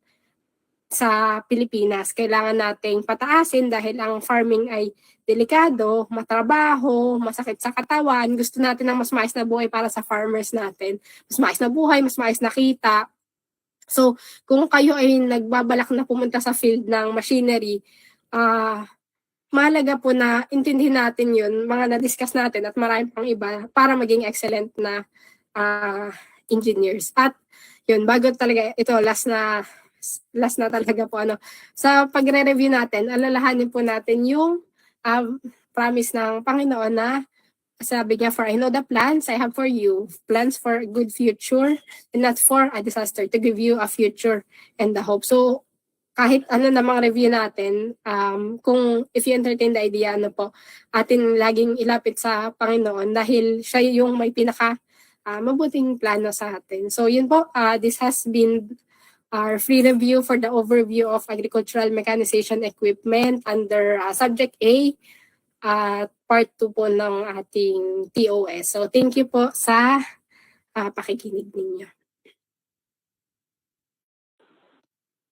sa Pilipinas. Kailangan nating pataasin dahil ang farming ay delikado, matrabaho, masakit sa katawan. Gusto natin ng mas maayos na buhay para sa farmers natin. Mas maayos na buhay, mas maayos na kita. So, kung kayo ay nagbabalak na pumunta sa field ng machinery, mahalaga po na intindihin natin yun, mga na-discuss natin at marami pang iba para maging excellent na engineers. At yun, bago talaga ito, last na talaga po sa pagre-review natin, alalahanin po natin yung promise ng Panginoon na sabi niya, for I know the plans I have for you, plans for a good future and not for a disaster, to give you a future and the hope. So, kahit namang review natin, kung if you entertain the idea, atin laging ilapit sa Panginoon dahil siya yung may pinaka mabuting plano sa atin. So, yun po, this has been our free review for the overview of agricultural mechanization equipment under subject A, part 2 po ng ating TOS. So, thank you po sa pakikinig ninyo.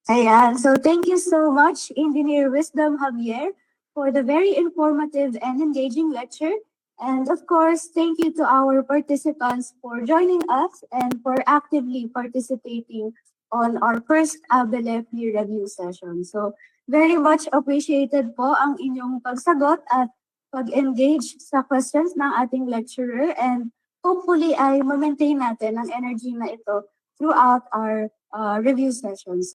Ayan. So, thank you so much, Engineer Wisdom Javier, for the very informative and engaging lecture. And of course, thank you to our participants for joining us and for actively participating on our first ABELE free review session. So, very much appreciated po ang inyong pagsagot at pag-engage sa questions ng ating lecturer, and hopefully ay ma-maintain natin ang energy na ito throughout our review sessions.